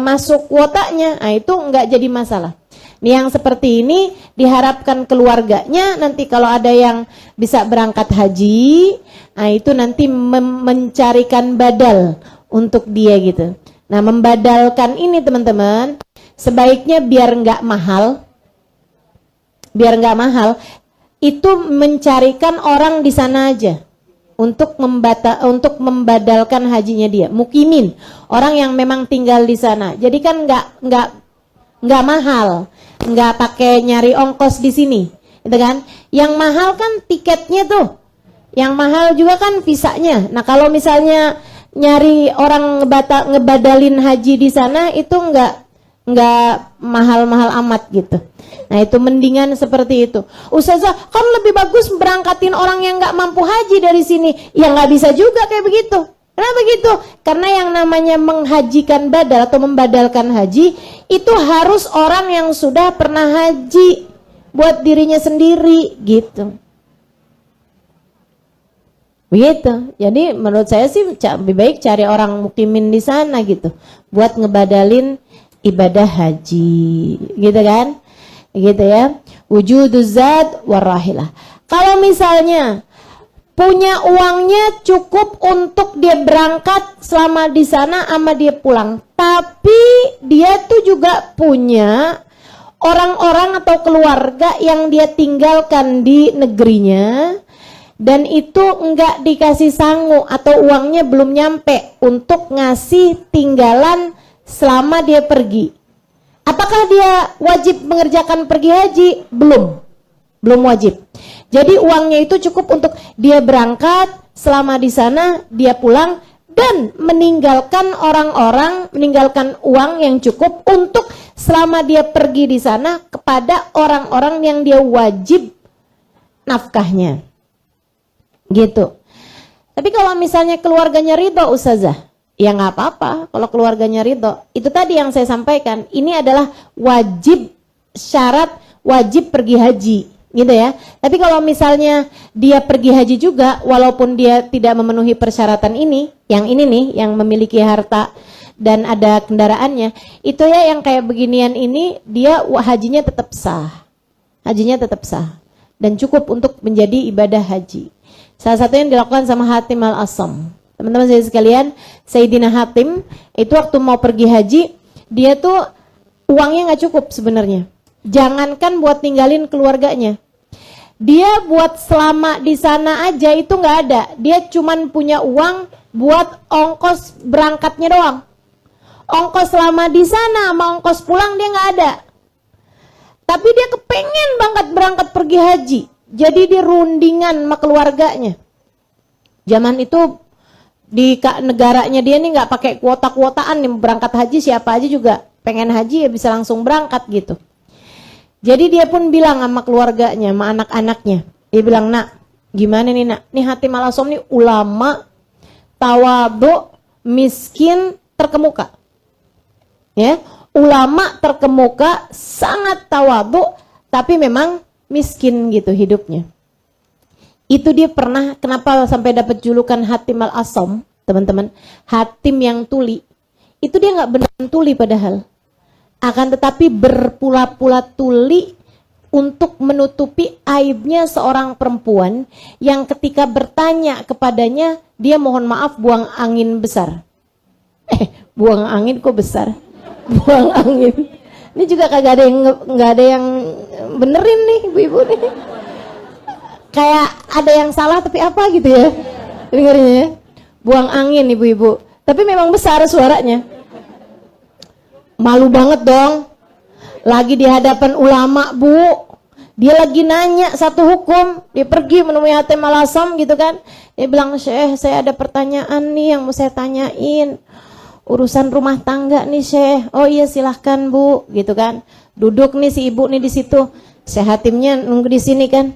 masuk kuotanya, nah itu nggak jadi masalah. Nih yang seperti ini diharapkan keluarganya nanti kalau ada yang bisa berangkat haji, nah itu nanti mencarikan badal untuk dia gitu. Nah membadalkan ini teman-teman, sebaiknya biar nggak mahal, itu mencarikan orang di sana aja untuk membadalkan hajinya dia, mukimin, orang yang memang tinggal di sana. Jadi kan nggak mahal, nggak pakai nyari ongkos di sini, gitu kan? Yang mahal kan tiketnya tuh, yang mahal juga kan visanya. Nah kalau misalnya nyari orang ngebadalin haji di sana itu nggak mahal-mahal amat gitu. Nah itu mendingan seperti itu. Ustazah, kan lebih bagus berangkatin orang yang nggak mampu haji dari sini. Ya nggak bisa juga kayak begitu. Kenapa begitu? Karena yang namanya menghajikan badal atau membadalkan haji itu harus orang yang sudah pernah haji buat dirinya sendiri gitu. Begitu. Jadi menurut saya sih lebih baik cari orang mukimin di sana gitu buat ngebadalin ibadah haji, gitu kan? Gitu ya. Wujuduz zat warahilah. Kalau misalnya punya uangnya cukup untuk dia berangkat selama di sana sama dia pulang, tapi dia tuh juga punya orang-orang atau keluarga yang dia tinggalkan di negerinya dan itu enggak dikasih sangu atau uangnya belum nyampe untuk ngasih tinggalan selama dia pergi. Apakah dia wajib mengerjakan pergi haji? Belum wajib. Jadi uangnya itu cukup untuk dia berangkat, selama di sana dia pulang dan meninggalkan meninggalkan uang yang cukup untuk selama dia pergi di sana kepada orang-orang yang dia wajib nafkahnya. Gitu. Tapi kalau misalnya keluarganya ridho, Ustazah, ya nggak apa-apa kalau keluarganya ridho. Itu tadi yang saya sampaikan. Ini adalah syarat wajib pergi haji, gitu ya. Tapi kalau misalnya dia pergi haji juga, walaupun dia tidak memenuhi persyaratan ini, yang ini nih, yang memiliki harta dan ada kendaraannya, itu ya yang kayak beginian ini, dia hajinya tetap sah. Hajinya tetap sah. Dan cukup untuk menjadi ibadah haji. Salah satu yang dilakukan sama Hatim al-Asam. Teman-teman saya sekalian, Sayyidina Hatim itu waktu mau pergi haji, dia tuh uangnya nggak cukup sebenarnya. Jangankan buat ninggalin keluarganya, dia buat selama di sana aja itu nggak ada. Dia cuman punya uang buat ongkos berangkatnya doang. Ongkos selama di sana sama ongkos pulang dia nggak ada. Tapi dia kepengen banget berangkat pergi haji. Jadi dia rundingan sama keluarganya. Zaman itu di negaranya dia nih nggak pakai kuota-kuotaan nih, berangkat haji siapa aja juga pengen haji ya bisa langsung berangkat gitu. Jadi dia pun bilang sama keluarganya, sama anak-anaknya, dia bilang, nak, gimana nih nak, nih Hatim al-Asam nih ulama, tawadhu, miskin, terkemuka, ya, ulama terkemuka, sangat tawadhu, tapi memang miskin gitu hidupnya. Itu dia pernah, kenapa sampai dapat julukan Hatim al-Asam, teman-teman, Hatim yang tuli. Itu dia nggak beneran tuli padahal. Akan tetapi berpula-pula tuli untuk menutupi aibnya seorang perempuan yang ketika bertanya kepadanya, dia mohon maaf buang angin besar. Buang angin kok besar? Buang angin. Ini juga kagak ada yang benerin nih ibu-ibu nih. kayak ada yang salah tapi apa gitu ya. Dengarnya ya. Buang angin ibu-ibu. Tapi memang besar suaranya. Malu banget dong. Lagi di hadapan ulama, Bu. Dia lagi nanya satu hukum, dia pergi menemui Hatim Al-Asam gitu kan. Dia bilang, "Syekh, saya ada pertanyaan nih yang mau saya tanyain. Urusan rumah tangga nih, Syekh." "Oh iya, silahkan Bu," gitu kan. Duduk nih si ibu nih di situ. Syekh Hatimnya nunggu di sini kan.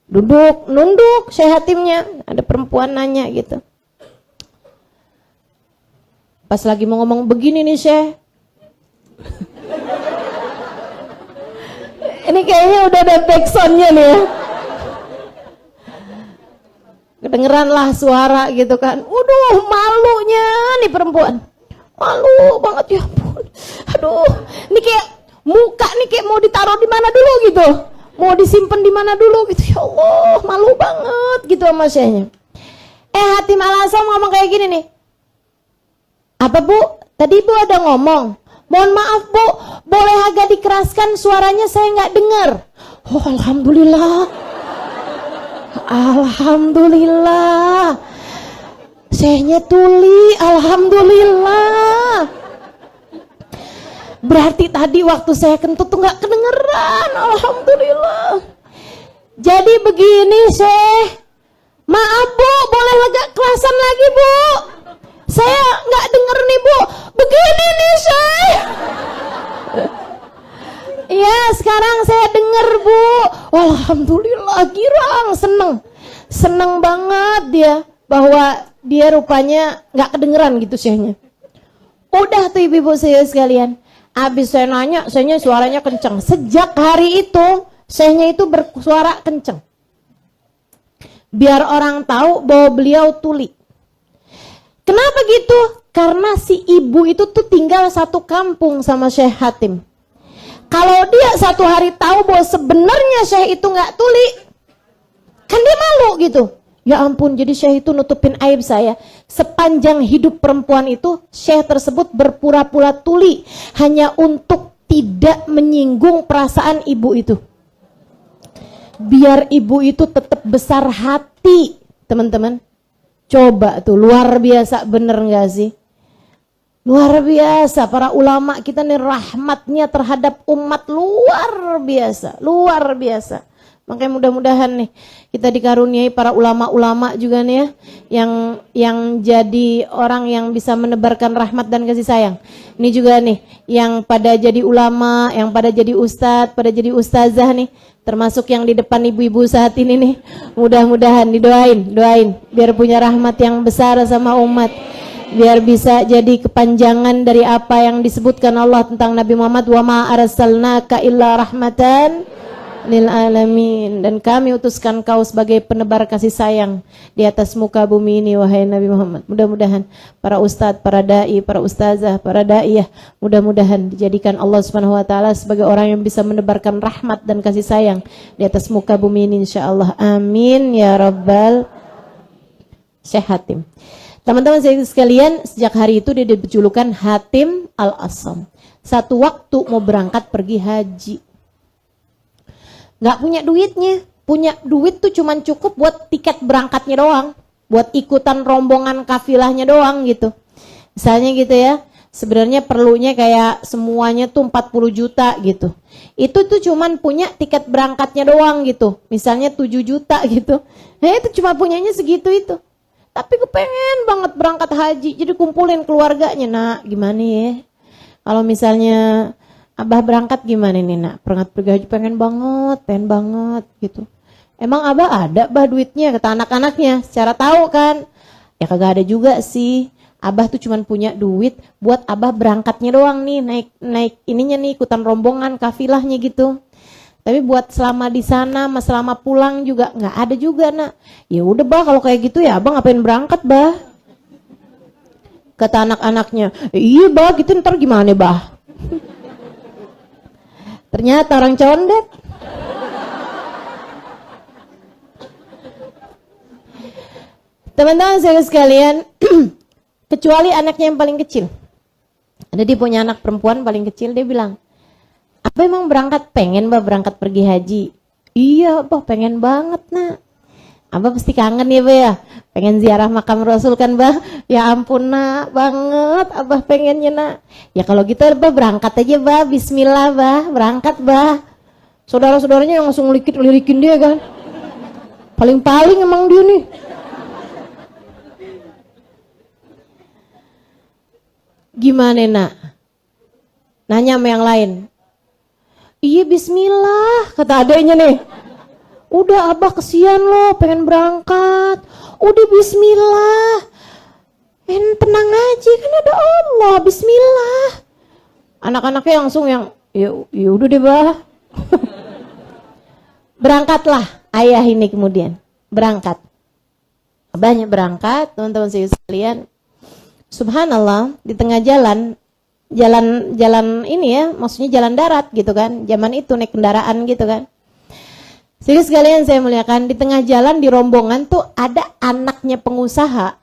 Duduk, nunduk Syekh Hatimnya. Ada perempuan nanya gitu. Pas lagi mau ngomong begini nih, Syekh. Ini kayaknya udah ada backsoundnya nih ya. Kedengeran lah suara gitu kan. Waduh, malunya nih perempuan. Malu banget, ya ampun. Aduh, ini kayak muka nih kayak mau ditaruh di mana dulu gitu. Mau disimpan di mana dulu gitu. Ya Allah, malu banget gitu sama Syekhnya. Hatim Al-Asam ngomong kayak gini nih. "Apa Bu? Tadi Bu ada ngomong. Mohon maaf Bu, boleh agak dikeraskan suaranya, saya nggak dengar." Oh, alhamdulillah. Alhamdulillah. Syekhnya tuli, alhamdulillah. Berarti tadi waktu saya kentut tuh nggak kedengeran, alhamdulillah. Jadi begini Syekh. Maaf Bu, boleh agak kerasan lagi Bu. Saya nggak denger nih Bu. Begini nih Syekh. Ya sekarang saya denger Bu. Alhamdulillah, girang, seneng banget dia bahwa dia rupanya nggak kedengeran gitu Syekhnya. Udah tuh ibu-ibu saya sekalian. Abis saya nanya, Syekhnya suaranya kenceng. Sejak hari itu Syekhnya itu bersuara kenceng. Biar orang tahu bahwa beliau tuli. Kenapa gitu? Karena si ibu itu tuh tinggal satu kampung sama Syekh Hatim. Kalau dia satu hari tahu bahwa sebenarnya Syekh itu nggak tuli, kan dia malu gitu. Ya ampun, jadi Syekh itu nutupin aib saya. Sepanjang hidup perempuan itu, Syekh tersebut berpura-pura tuli hanya untuk tidak menyinggung perasaan ibu itu. Biar ibu itu tetap besar hati, teman-teman. Coba tuh, luar biasa bener gak sih? Luar biasa, para ulama kita nih rahmatnya terhadap umat luar biasa, luar biasa. Makanya mudah-mudahan nih kita dikaruniai para ulama-ulama juga nih ya, yang jadi orang yang bisa menebarkan rahmat dan kasih sayang. Ini juga nih yang pada jadi ulama, yang pada jadi ustadz, pada jadi ustazah nih, termasuk yang di depan ibu-ibu saat ini nih. Mudah-mudahan doain biar punya rahmat yang besar sama umat. Biar bisa jadi kepanjangan dari apa yang disebutkan Allah tentang Nabi Muhammad, wa ma arsalnaka illa rahmatan lil alamin, dan kami utuskan kau sebagai penebar kasih sayang di atas muka bumi ini wahai Nabi Muhammad. Mudah-mudahan para ustadz, para dai, para ustazah, para daiyah, mudah-mudahan dijadikan Allah Subhanahu wa taala sebagai orang yang bisa menebarkan rahmat dan kasih sayang di atas muka bumi ini insyaallah. Amin ya rabbal. Syekh Hatim. Teman-teman saya sekalian, sejak hari itu dia berjulukan Hatim Al-Asam. Satu waktu mau berangkat pergi haji, nggak punya duitnya. Punya duit tuh cuman cukup buat tiket berangkatnya doang, buat ikutan rombongan kafilahnya doang gitu. Misalnya gitu ya, sebenarnya perlunya kayak semuanya tuh 40 juta gitu. Itu tuh cuman punya tiket berangkatnya doang gitu. Misalnya 7 juta gitu. Nah itu cuma punyanya segitu itu. Tapi kepengen banget berangkat haji, jadi kumpulin keluarganya. Nak, gimana ya? Kalau misalnya Abah berangkat gimana nih nak? Berangkat pergi haji pengen banget gitu. Emang Abah ada bah duitnya? Kata anak-anaknya, secara tahu kan? Ya kagak ada juga sih. Abah tuh cuman punya duit buat Abah berangkatnya doang nih, naik ininya nih, ikutan rombongan kafilahnya gitu. Tapi buat selama di sana, selama pulang juga nggak ada juga nak. Ya udah bah, kalau kayak gitu ya abang ngapain berangkat bah? Kata anak-anaknya, iya bah, gitu ntar gimana bah? Ternyata orang condet. Teman-teman saya sekalian, kecuali anaknya yang paling kecil. Ada dia punya anak perempuan paling kecil, dia bilang, apa emang berangkat, pengen bah berangkat pergi haji? Iya, Abah pengen banget nak. Abah pasti kangen ya, Bah ya. Pengen ziarah makam Rasul kan, Bah? Ya ampun nak, banget Abah pengennya nak. Ya kalau gitu Abah berangkat aja, Bah. Bismillah, Bah. Berangkat, Bah. Saudara-saudaranya yang langsung lirikin dia kan. Paling-paling emang dia nih. Gimana nak? Nanya sama yang lain. Iya bismillah, kata adeknya nih. Udah Abah kesian loh, pengen berangkat. Udah bismillah. Tenang aja, kan ada Allah, bismillah. Anak-anaknya langsung yang, ya udah deh Bah. Berangkatlah ayah ini kemudian. Berangkat. Abahnya berangkat, teman-teman sekalian. Subhanallah, di tengah jalan ini ya, maksudnya jalan darat gitu kan. Zaman itu naik kendaraan gitu kan. Jadi sekalian saya muliakan, di tengah jalan di rombongan tuh ada anaknya pengusaha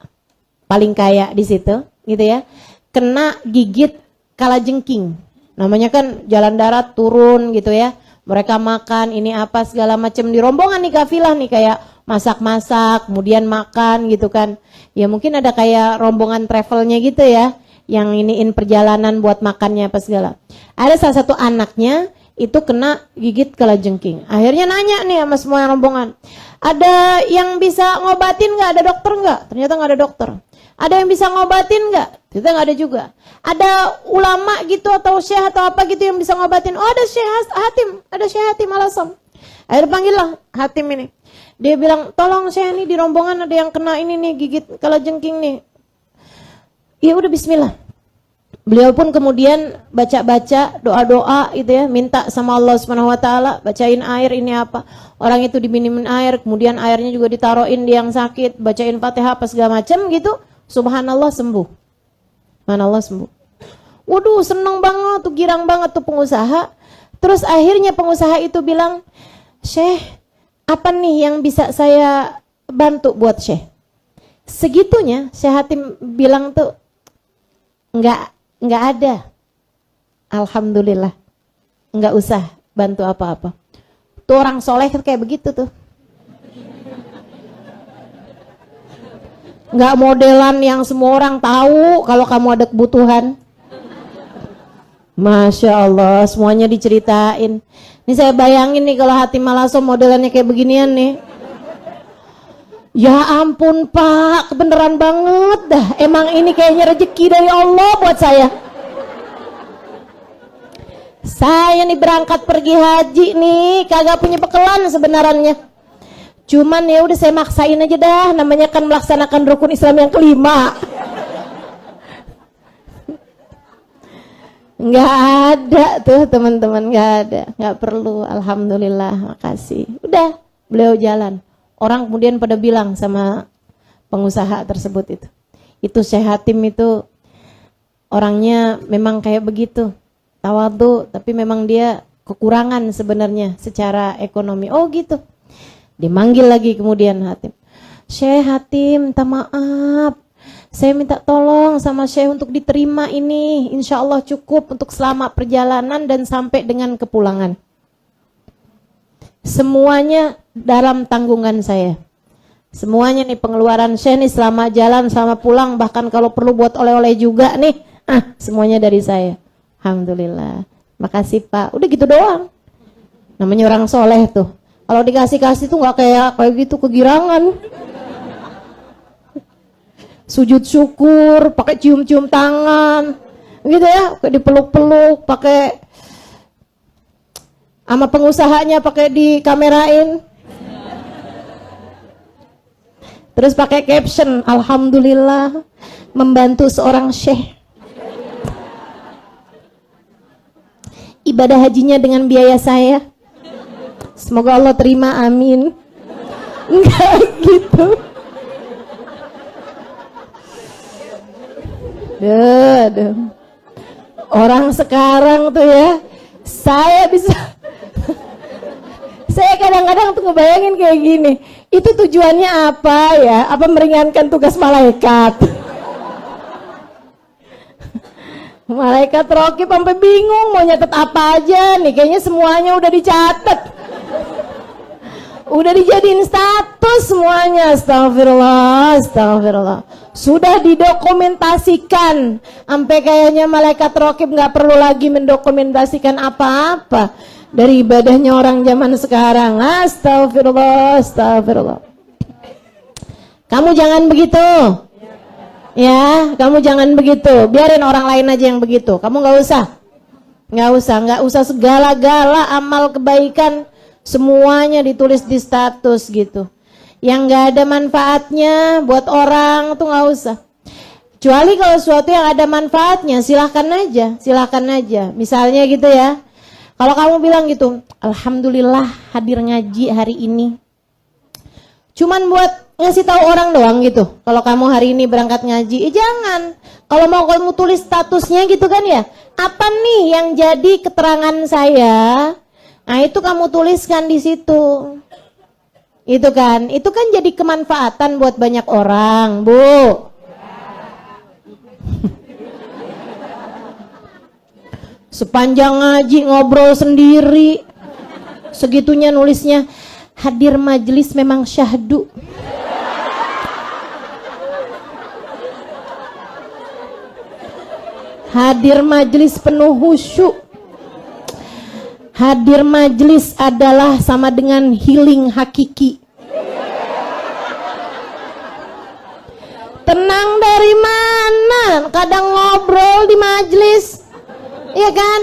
paling kaya di situ, gitu ya. Kena gigit kalajengking. Namanya kan jalan darat turun gitu ya. Mereka makan ini apa segala macam di rombongan nih kafilah nih kayak masak-masak, kemudian makan gitu kan. Ya mungkin ada kayak rombongan travelnya gitu ya, yang iniin perjalanan buat makannya apa segala. Ada salah satu anaknya itu kena gigit kalajengking. Akhirnya nanya nih sama semua rombongan, ada yang bisa ngobatin nggak? Ada dokter nggak? Ternyata nggak ada dokter. Ada yang bisa ngobatin nggak? Ternyata nggak ada juga. Ada ulama gitu atau syekh atau apa gitu yang bisa ngobatin? Oh ada Syekh Hatim, ada Syekh Hatim Al-Asam. Akhirnya panggillah Hatim ini. Dia bilang, tolong saya nih di rombongan ada yang kena ini nih gigit kalajengking nih. Ya udah bismillah. Beliau pun kemudian baca-baca doa-doa gitu ya, minta sama Allah Subhanahu wa taala, bacain air ini apa. Orang itu diminimin air, kemudian airnya juga ditaruhin di yang sakit, bacain Fatihah apa segala macam gitu. Subhanallah sembuh. Subhanallah sembuh. Waduh, seneng banget tuh, girang banget tuh pengusaha. Terus akhirnya pengusaha itu bilang, "Syekh, apa nih yang bisa saya bantu buat Syekh?" Segitunya Syekh Hatim bilang tuh, Enggak ada. Alhamdulillah. Enggak usah bantu apa-apa. Tuh orang soleh kayak begitu tuh. Enggak modelan yang semua orang tahu kalau kamu ada kebutuhan. Masya Allah, semuanya diceritain. Ini saya bayangin nih kalau Hatim Al-Asam modelannya kayak beginian nih. Ya ampun Pak, kebenaran banget dah. Emang ini kayaknya rezeki dari Allah buat saya. Saya nih berangkat pergi haji nih, kagak punya bekelan sebenarnya. Cuman ya udah saya maksain aja dah, namanya kan melaksanakan rukun Islam yang kelima. Nggak ada tuh teman-teman, nggak ada, nggak perlu. Alhamdulillah, makasih. Udah, beliau jalan. Orang kemudian pada bilang sama pengusaha tersebut itu Syekh Hatim itu orangnya memang kayak begitu, tawadhu, tapi memang dia kekurangan sebenarnya secara ekonomi. Oh gitu. Dimanggil lagi kemudian Hatim. Syekh Hatim, minta maaf. Saya minta tolong sama Syekh untuk diterima ini. Insya Allah cukup untuk selama perjalanan dan sampai dengan kepulangan. Semuanya dalam tanggungan saya. Semuanya nih pengeluaran saya nih selama jalan, selama pulang, bahkan kalau perlu buat oleh-oleh juga nih. Semuanya dari saya. Alhamdulillah. Makasih Pak. Udah gitu doang. Namanya orang soleh tuh. Kalau dikasih-kasih tuh nggak kayak gitu kegirangan. Sujud syukur, pakai cium-cium tangan, gitu ya, pakai dipeluk-peluk, pakai sama pengusahanya pakai dikamerain. Terus pakai caption, alhamdulillah membantu seorang syekh. Ibadah hajinya dengan biaya saya. Semoga Allah terima, amin. Enggak gitu. Duh. Orang sekarang tuh ya, saya bisa saya kadang-kadang tuh ngebayangin kayak gini, itu tujuannya apa ya? Apa meringankan tugas malaikat? Malaikat Raqib sampai bingung mau nyatet apa aja nih, kayaknya semuanya udah dicatat. Udah dijadiin status semuanya. Astagfirullah, astagfirullah. Sudah didokumentasikan. Sampai kayaknya malaikat raqib gak perlu lagi mendokumentasikan apa-apa dari ibadahnya orang zaman sekarang. Astagfirullah, astagfirullah. Kamu jangan begitu. Ya, kamu jangan begitu. Biarin orang lain aja yang begitu. Kamu gak usah segala-gala amal kebaikan semuanya ditulis di status gitu. Yang gak ada manfaatnya buat orang tuh gak usah. Kecuali kalau sesuatu yang ada manfaatnya, silahkan aja. Misalnya gitu ya, kalau kamu bilang gitu, alhamdulillah hadir ngaji hari ini, cuman buat ngasih tahu orang doang gitu. Kalau kamu hari ini berangkat ngaji, jangan. Kalau mau kamu tulis statusnya gitu kan ya, apa nih yang jadi keterangan saya? Nah itu kamu tuliskan di situ. Itu kan jadi kemanfaatan buat banyak orang, Bu. Sepanjang ngaji ngobrol sendiri, segitunya nulisnya hadir majelis memang syahdu. Hadir majelis penuh khusyuk. Hadir majelis adalah sama dengan healing hakiki. Tenang dari mana? Kadang ngobrol di majelis, iya kan?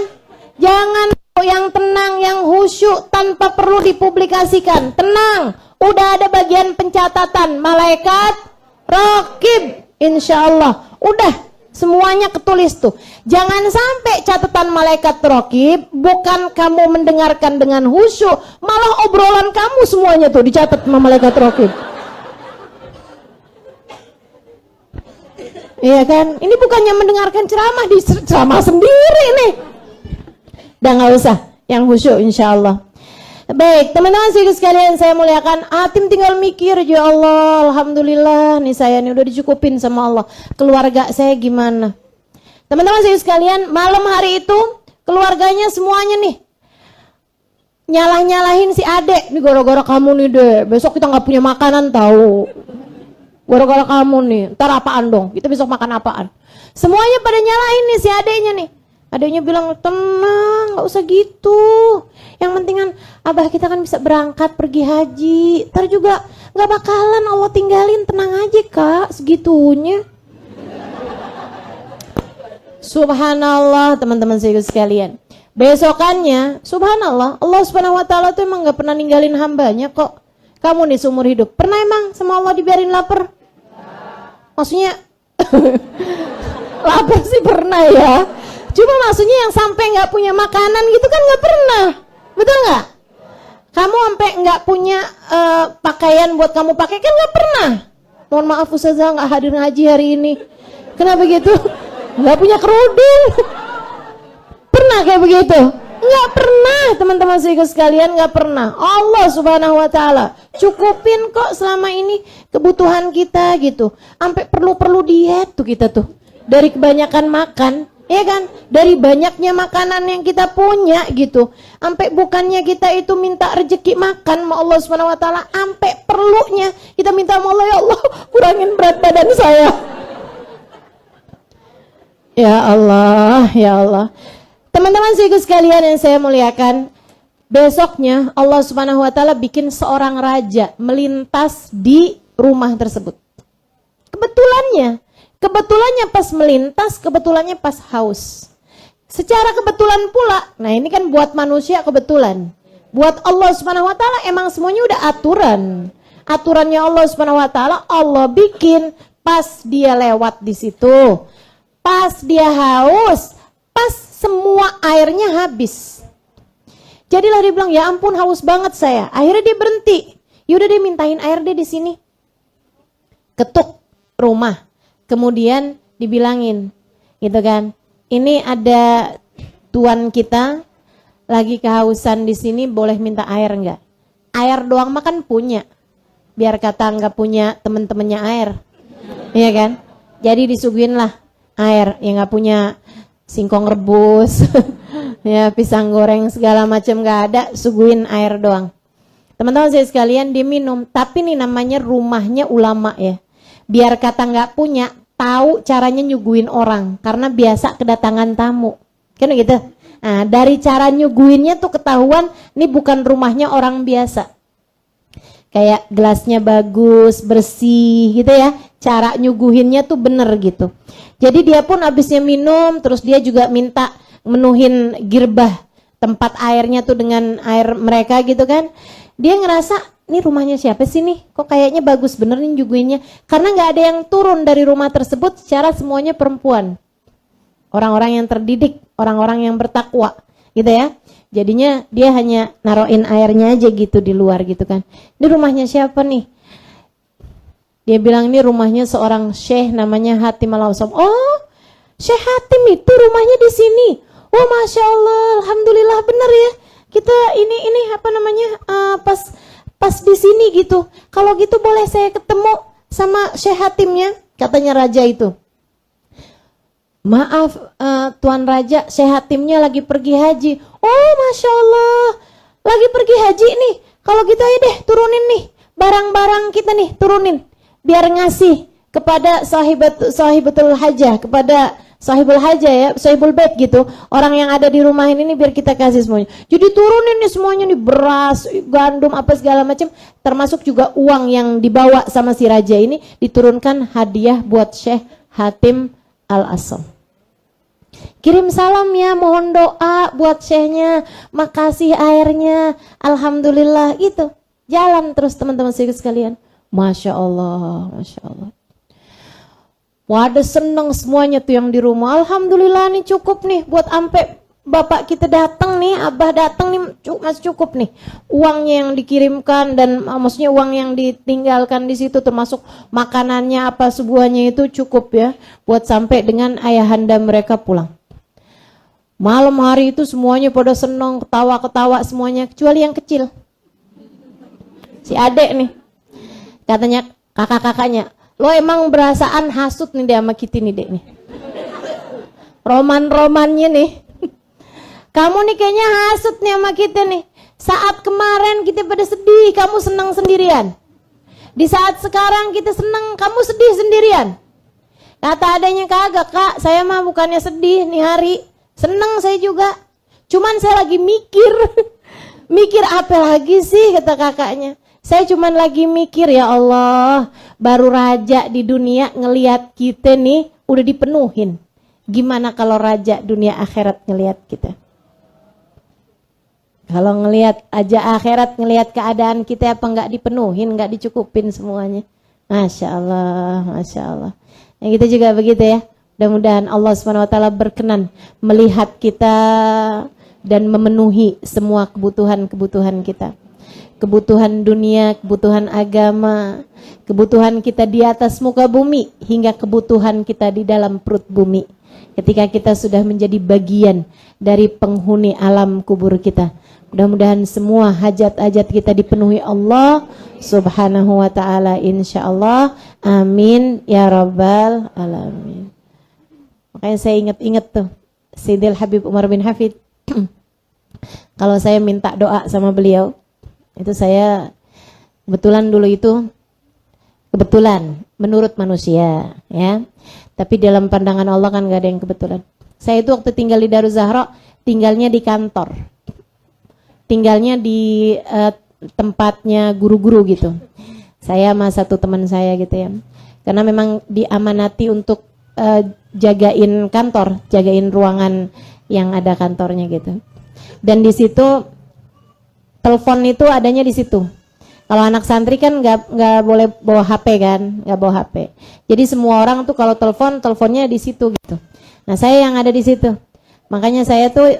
Jangan yang tenang, yang khusyuk tanpa perlu dipublikasikan. Tenang, udah ada bagian pencatatan malaikat raqib, insyaallah. Udah semuanya ketulis tuh. Jangan sampai catatan malaikat raqib bukan kamu mendengarkan dengan khusyuk, malah obrolan kamu semuanya tuh dicatat sama malaikat raqib. Iya kan? Ini bukannya mendengarkan ceramah, di ceramah sendiri nih. Udah gak usah, yang khusyuk insyaallah. Baik, teman-teman sekalian saya muliakan. Atim tinggal mikir, ya Allah, alhamdulillah nih saya nih udah dicukupin sama Allah. Keluarga saya gimana? Teman-teman sekalian, malam hari itu keluarganya semuanya nih nyalah-nyalahin si adek. Nih gara-gara kamu nih deh, besok kita nggak punya makanan tahu. Gara-gara kamu nih, ntar apaan dong? Kita besok makan apaan? Semuanya pada nyalahin nih si adeknya nih. Adeknya bilang, tenang, gak usah gitu. Yang penting kan abah kita kan bisa berangkat pergi haji. Ntar juga gak bakalan Allah tinggalin, tenang aja kak, segitunya. Subhanallah teman-teman sekalian. Besokannya, subhanallah, Allah subhanahu wa ta'ala tuh emang gak pernah ninggalin hambanya kok. Kamu nih seumur hidup, pernah emang sama Allah dibiarin lapar? Maksudnya, lapar sih pernah ya. Cuma maksudnya yang sampai nggak punya makanan gitu kan nggak pernah, betul nggak? Kamu sampai nggak punya pakaian buat kamu pakai kan nggak pernah. Mohon maaf Ustazah nggak hadir ngaji hari ini. Kenapa gitu? Nggak punya kerudung. Pernah kayak begitu? Nggak pernah teman-teman sekalian, nggak pernah. Allah subhanahu wa ta'ala cukupin kok selama ini kebutuhan kita gitu. Sampai perlu diet tuh kita tuh dari kebanyakan makan. Ya kan, dari banyaknya makanan yang kita punya gitu, sampai bukannya kita itu minta rezeki makan sama Allah Subhanahu wa taala, sampai perlunya kita minta sama Allah, ya Allah, kurangin berat badan saya. Ya Allah, ya Allah. Teman-teman sekalian yang saya muliakan, besoknya Allah Subhanahu wa taala bikin seorang raja melintas di rumah tersebut. Kebetulannya pas melintas, kebetulannya pas haus. Secara kebetulan pula, nah ini kan buat manusia kebetulan. Buat Allah Subhanahu wa taala emang semuanya udah aturan. Aturannya Allah Subhanahu wa taala Allah bikin pas dia lewat di situ. Pas dia haus, pas semua airnya habis. Jadilah dia bilang, "Ya ampun, haus banget saya." Akhirnya dia berhenti. Yaudah dia mintain air deh di sini. Ketuk rumah. Kemudian dibilangin, gitu kan, ini ada tuan kita lagi kehausan di sini, boleh minta air enggak? Air doang makan punya, biar kata enggak punya temen-temennya air, iya kan? Jadi disuguhin lah air, yang enggak punya singkong rebus, ya pisang goreng segala macam enggak ada, suguhin air doang. Teman-teman saya sekalian, dia minum, tapi nih namanya rumahnya ulama ya. Biar kata nggak punya, tahu caranya nyuguhin orang, karena biasa kedatangan tamu. Kan gitu. Nah, dari cara nyuguhinnya tuh ketahuan, ini bukan rumahnya orang biasa. Kayak gelasnya bagus, bersih gitu ya. Cara nyuguhinnya tuh bener gitu. Jadi dia pun abisnya minum, terus dia juga minta menuhin girbah tempat airnya tuh dengan air mereka gitu kan. Dia ngerasa, ini rumahnya siapa sih nih? Kok kayaknya bagus bener nih nyuguhinnya. Karena gak ada yang turun dari rumah tersebut, secara semuanya perempuan. Orang-orang yang terdidik, orang-orang yang bertakwa gitu ya. Jadinya dia hanya naruhin airnya aja gitu di luar gitu kan. Ini rumahnya siapa nih? Dia bilang ini rumahnya seorang syekh namanya Hatim Al-Awsam. Oh, Syekh Hatim itu rumahnya di sini. Wah, Masya Allah, Alhamdulillah benar ya. Kita ini apa namanya pas di sini gitu. Kalau gitu boleh saya ketemu sama Syekh Hatimnya, katanya raja itu. Maaf Tuan Raja, Syekh Hatimnya lagi pergi haji. Oh, Masya Allah, lagi pergi haji nih. Kalau gitu aja deh, turunin nih barang-barang kita nih, turunin. Biar ngasih kepada sahibatul hajah, kepada sahibul hajah ya, sahibul bait gitu. Orang yang ada di rumah ini biar kita kasih semuanya. Jadi turunin nih semuanya nih, beras, gandum, apa segala macam. Termasuk juga uang yang dibawa sama si raja ini diturunkan hadiah buat Syekh Hatim Al-Awsam. Kirim salam ya, mohon doa buat syekhnya, makasih airnya, alhamdulillah gitu. Jalan terus teman-teman sekalian. Masya Allah, Masya Allah. Waduh, seneng semuanya tuh yang di rumah. Alhamdulillah nih cukup nih buat ampe bapak kita datang nih, abah datang nih, masih cukup nih. Uangnya yang dikirimkan dan maksudnya uang yang ditinggalkan di situ termasuk makanannya apa sebuahnya itu cukup ya buat sampai dengan ayahanda mereka pulang. Malam hari itu semuanya pada seneng, ketawa-ketawa semuanya kecuali yang kecil. Si adek nih. Katanya kakak-kakaknya, lo emang berasaan hasut nih deh sama kita nih dek nih. Roman-romannya nih. Kamu nih kayaknya hasut nih sama kita nih. Saat kemarin kita pada sedih, kamu senang sendirian. Di saat sekarang kita senang, kamu sedih sendirian. Kata adanya, kagak kak, saya mah bukannya sedih nih hari. Senang saya juga. Cuman saya lagi mikir. Mikir apa lagi sih kata kakaknya. Saya cuman lagi mikir, ya Allah, baru raja di dunia ngelihat kita nih udah dipenuhin. Gimana kalau raja dunia akhirat ngelihat kita? Kalau ngelihat aja akhirat, ngelihat keadaan kita apa nggak dipenuhin, nggak dicukupin semuanya. Masya Allah, Masya Allah. Yang kita juga begitu ya. Mudah-mudahan Allah SWT berkenan melihat kita dan memenuhi semua kebutuhan-kebutuhan kita. Kebutuhan dunia, kebutuhan agama, kebutuhan kita di atas muka bumi, hingga kebutuhan kita di dalam perut bumi. Ketika kita sudah menjadi bagian dari penghuni alam kubur kita. Mudah-mudahan semua hajat-hajat kita dipenuhi Allah Subhanahu wa ta'ala, insyaallah. Amin ya rabbal alamin. Makanya saya ingat-ingat tuh Sayyidil Habib Umar bin Hafid. Kalau saya minta doa sama beliau, itu saya kebetulan dulu itu menurut manusia ya, tapi dalam pandangan Allah kan gak ada yang kebetulan. Saya itu waktu tinggal di Daruz Zahra, tinggalnya di kantor, tinggalnya di tempatnya guru-guru gitu. Saya sama satu teman saya gitu ya, karena memang diamanati untuk jagain kantor, jagain ruangan yang ada kantornya gitu. Dan di situ telepon itu adanya di situ. Kalau anak santri kan nggak boleh bawa HP kan, nggak bawa HP. Jadi semua orang tuh kalau teleponnya di situ gitu. Nah saya yang ada di situ. Makanya saya tuh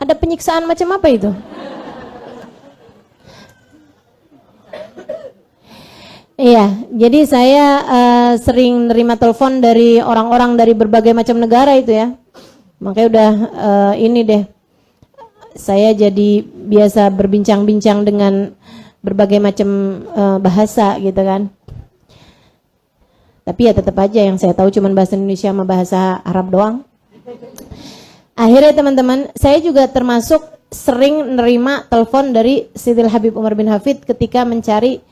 ada penyiksaan macam apa itu? Iya, jadi saya sering nerima telepon dari orang-orang dari berbagai macam negara itu ya. Makanya udah ini deh. Saya jadi biasa berbincang-bincang dengan berbagai macam bahasa gitu kan. Tapi ya tetap aja yang saya tahu cuma bahasa Indonesia sama bahasa Arab doang. Akhirnya teman-teman, saya juga termasuk sering nerima telepon dari Sidil Habib Umar bin Hafid ketika mencari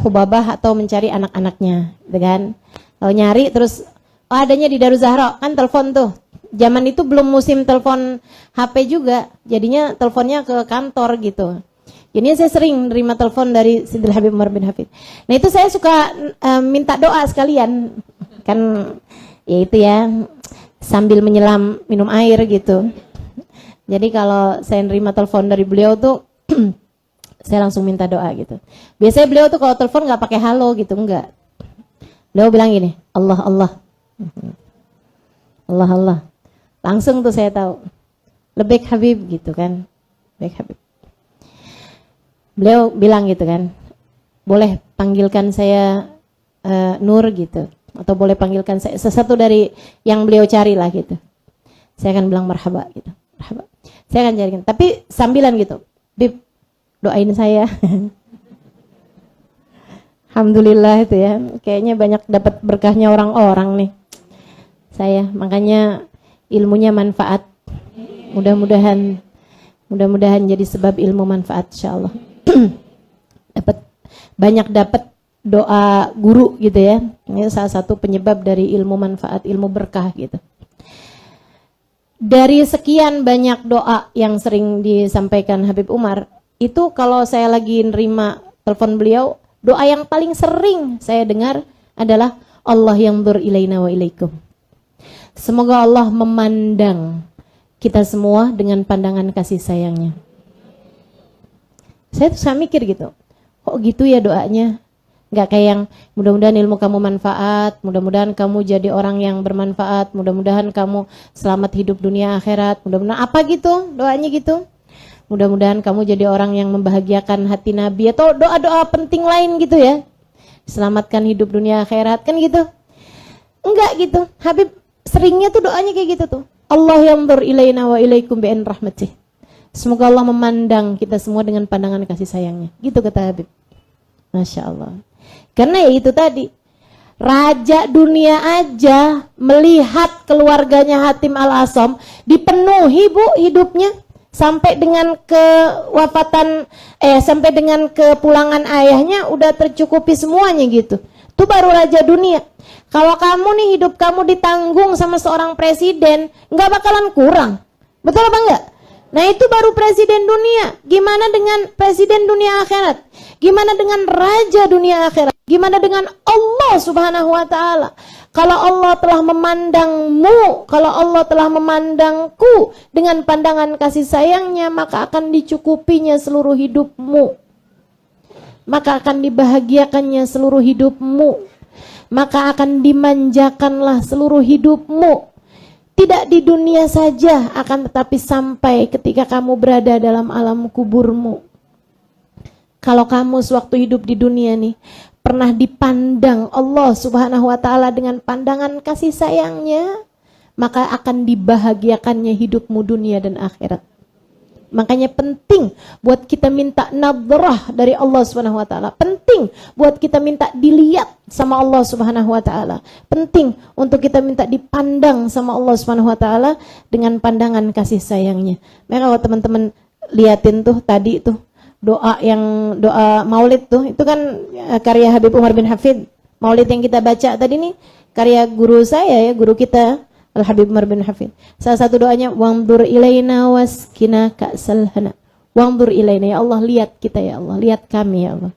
Hubabah atau mencari anak-anaknya, gitu kan. Kalau nyari terus adanya di Darul Zahra, kan telepon tuh. Zaman itu belum musim telepon HP juga, jadinya teleponnya ke kantor gitu. Jadinya saya sering nerima telepon dari Sidil Habib Umar bin Hafid. Nah itu saya suka minta doa sekalian, kan ya itu ya, sambil menyelam minum air gitu. Jadi kalau saya nerima telepon dari beliau tuh, saya langsung minta doa gitu. Biasanya beliau tuh kalau telepon nggak pakai halo gitu, enggak. Beliau bilang gini, Allah Allah, Allah Allah. Langsung tuh saya tahu, lebek Habib gitu kan, lebek Habib. Beliau bilang gitu kan, boleh panggilkan saya Nur gitu, atau boleh panggilkan saya sesuatu dari yang beliau cari lah gitu. Saya akan bilang marhaba gitu, marhaba. Saya akan carikan, tapi sambilan gitu, Bib, doain saya. Alhamdulillah itu ya, kayaknya banyak dapat berkahnya orang-orang nih. Saya makanya ilmunya manfaat. Mudah-mudahan jadi sebab ilmu manfaat insyaallah. dapat doa guru gitu ya. Ini salah satu penyebab dari ilmu manfaat, ilmu berkah gitu. Dari sekian banyak doa yang sering disampaikan Habib Umar, itu kalau saya lagi nerima telepon beliau, doa yang paling sering saya dengar adalah Allah yanzur ilaina wa ilaikum. Semoga Allah memandang kita semua dengan pandangan kasih sayangnya. Saya tuh suka mikir gitu, kok gitu ya doanya? Gak kayak yang mudah-mudahan ilmu kamu manfaat, mudah-mudahan kamu jadi orang yang bermanfaat, mudah-mudahan kamu selamat hidup dunia akhirat, mudah-mudahan apa gitu doanya gitu. Mudah-mudahan kamu jadi orang yang membahagiakan hati Nabi, atau doa-doa penting lain gitu ya. Selamatkan hidup dunia akhirat, kan gitu. Enggak gitu. Habib seringnya tuh doanya kayak gitu tuh. Allah yanzur ilaina wa ilaikum bi'an rahmatih. Semoga Allah memandang kita semua dengan pandangan kasih sayangnya. Gitu kata Habib. Masya Allah. Karena ya itu tadi, raja dunia aja melihat keluarganya Hatim Al-Asom dipenuhi bu hidupnya sampai dengan kewafatan, sampai dengan kepulangan ayahnya udah tercukupi semuanya gitu. Itu baru raja dunia. Kalau kamu nih hidup kamu ditanggung sama seorang presiden, nggak bakalan kurang. Betul apa enggak? Nah itu baru presiden dunia. Gimana dengan presiden dunia akhirat? Gimana dengan raja dunia akhirat? Gimana dengan Allah subhanahu wa ta'ala? Kalau Allah telah memandangmu, kalau Allah telah memandangku dengan pandangan kasih sayangnya, maka akan dicukupinya seluruh hidupmu. Maka akan dibahagiakannya seluruh hidupmu. Maka akan dimanjakanlah seluruh hidupmu. Tidak di dunia saja, akan tetapi sampai ketika kamu berada dalam alam kuburmu. Kalau kamu sewaktu hidup di dunia nih, pernah dipandang Allah subhanahu wa ta'ala dengan pandangan kasih sayangnya, maka akan dibahagiakannya hidupmu dunia dan akhirat. Makanya penting buat kita minta nadrah dari Allah subhanahu wa ta'ala. Penting buat kita minta dilihat sama Allah subhanahu wa ta'ala. Penting untuk kita minta dipandang sama Allah subhanahu wa ta'ala dengan pandangan kasih sayangnya. Maka kalau teman-teman liatin tuh tadi tuh, doa maulid tuh, itu kan karya Habib Umar bin Hafid. Maulid yang kita baca tadi nih karya guru saya ya, guru kita Al-Habib Umar bin Hafid. Salah satu doanya, wangdur ilaina waskina ka'sal hana. Wangdur ilaina, ya Allah lihat kita ya Allah, lihat kami ya Allah.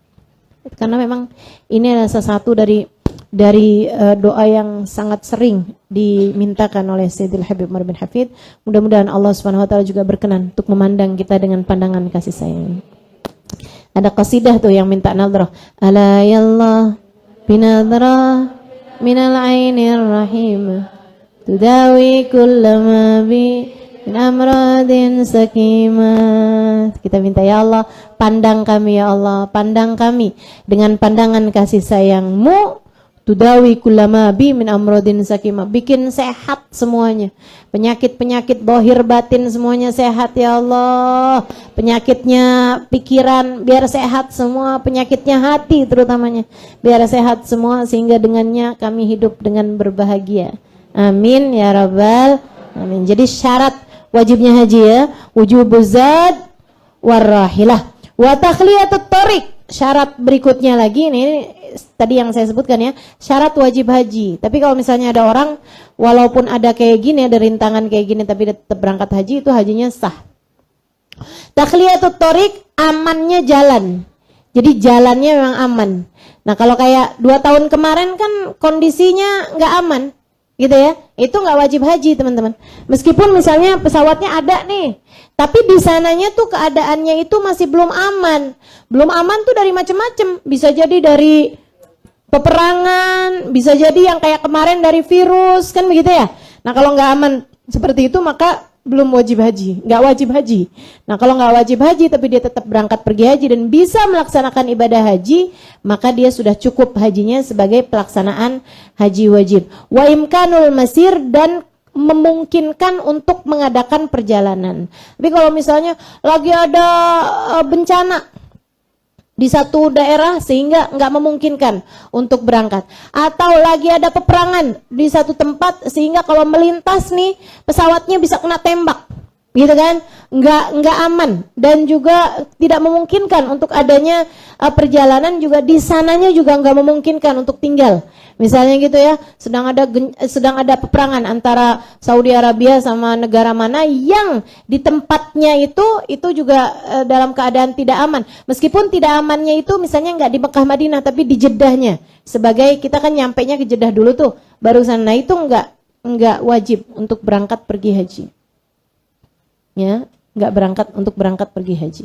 Karena memang ini adalah salah satu dari doa yang sangat sering dimintakan oleh Sayyidil Habib Umar bin Hafid. Mudah-mudahan Allah Subhanahu wa taala juga berkenan untuk memandang kita dengan pandangan kasih sayang. Ada qasidah tuh yang minta nadrah. Ala yallah binadrah minal ainir rahim. Tudawi kullama bi min amradin sakimat. Kita minta ya Allah, pandang kami ya Allah, pandang kami dengan pandangan kasih sayangmu. Tudawi kullama bi min amradin sakimat. Bikin sehat semuanya. Penyakit-penyakit zahir batin semuanya sehat ya Allah. Penyakitnya pikiran biar sehat semua, penyakitnya hati terutamanya biar sehat semua, sehingga dengannya kami hidup dengan berbahagia. Amin ya rabbal amin. Jadi syarat wajibnya haji ya. Wujubuz zad warrahilah. Wa takhliyatut thariq. Syarat berikutnya lagi ini tadi yang saya sebutkan ya, syarat wajib haji. Tapi kalau misalnya ada orang walaupun ada kayak gini, ada rintangan kayak gini tapi dia tetap berangkat haji, itu hajinya sah. Takhliyatut thariq, amannya jalan. Jadi jalannya memang aman. Nah kalau kayak 2 tahun kemarin kan kondisinya nggak aman, gitu ya. Itu nggak wajib haji teman-teman. Meskipun misalnya pesawatnya ada nih, tapi di sananya tuh keadaannya itu masih belum aman. Belum aman tuh dari macam-macam. Bisa jadi dari peperangan, bisa jadi yang kayak kemarin dari virus, kan begitu ya. Nah kalau nggak aman seperti itu maka belum wajib haji, nggak wajib haji. Nah kalau nggak wajib haji tapi dia tetap berangkat pergi haji dan bisa melaksanakan ibadah haji, maka dia sudah cukup hajinya sebagai pelaksanaan haji wajib. Wa imkanul masir, dan memungkinkan untuk mengadakan perjalanan. Tapi kalau misalnya lagi ada bencana di satu daerah sehingga nggak memungkinkan untuk berangkat, atau lagi ada peperangan di satu tempat sehingga kalau melintas nih pesawatnya bisa kena tembak, gitu kan, nggak aman dan juga tidak memungkinkan untuk adanya perjalanan, juga di sananya juga nggak memungkinkan untuk tinggal. Misalnya gitu ya, sedang ada peperangan antara Saudi Arabia sama negara mana yang di tempatnya itu juga dalam keadaan tidak aman. Meskipun tidak amannya itu misalnya nggak di Mekah Madinah tapi di Jeddahnya. Sebagai kita kan nyampenya ke Jeddah dulu tuh, baru sana, itu nggak wajib untuk berangkat pergi haji. Ya, nggak berangkat pergi haji.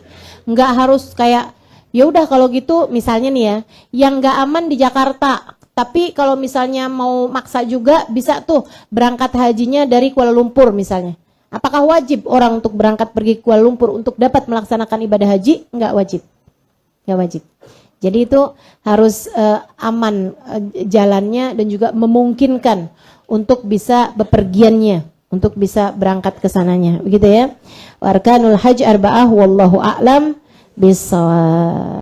Nggak harus kayak ya udah kalau gitu misalnya nih ya, yang nggak aman di Jakarta. Tapi kalau misalnya mau maksa juga bisa tuh berangkat hajinya dari Kuala Lumpur misalnya. Apakah wajib orang untuk berangkat pergi ke Kuala Lumpur untuk dapat melaksanakan ibadah haji? Enggak wajib. Enggak wajib. Jadi itu harus aman jalannya dan juga memungkinkan untuk bisa bepergiannya, untuk bisa berangkat ke sananya. Begitu ya. Arkanul hajj arba'ah wallahu a'lam bissawab.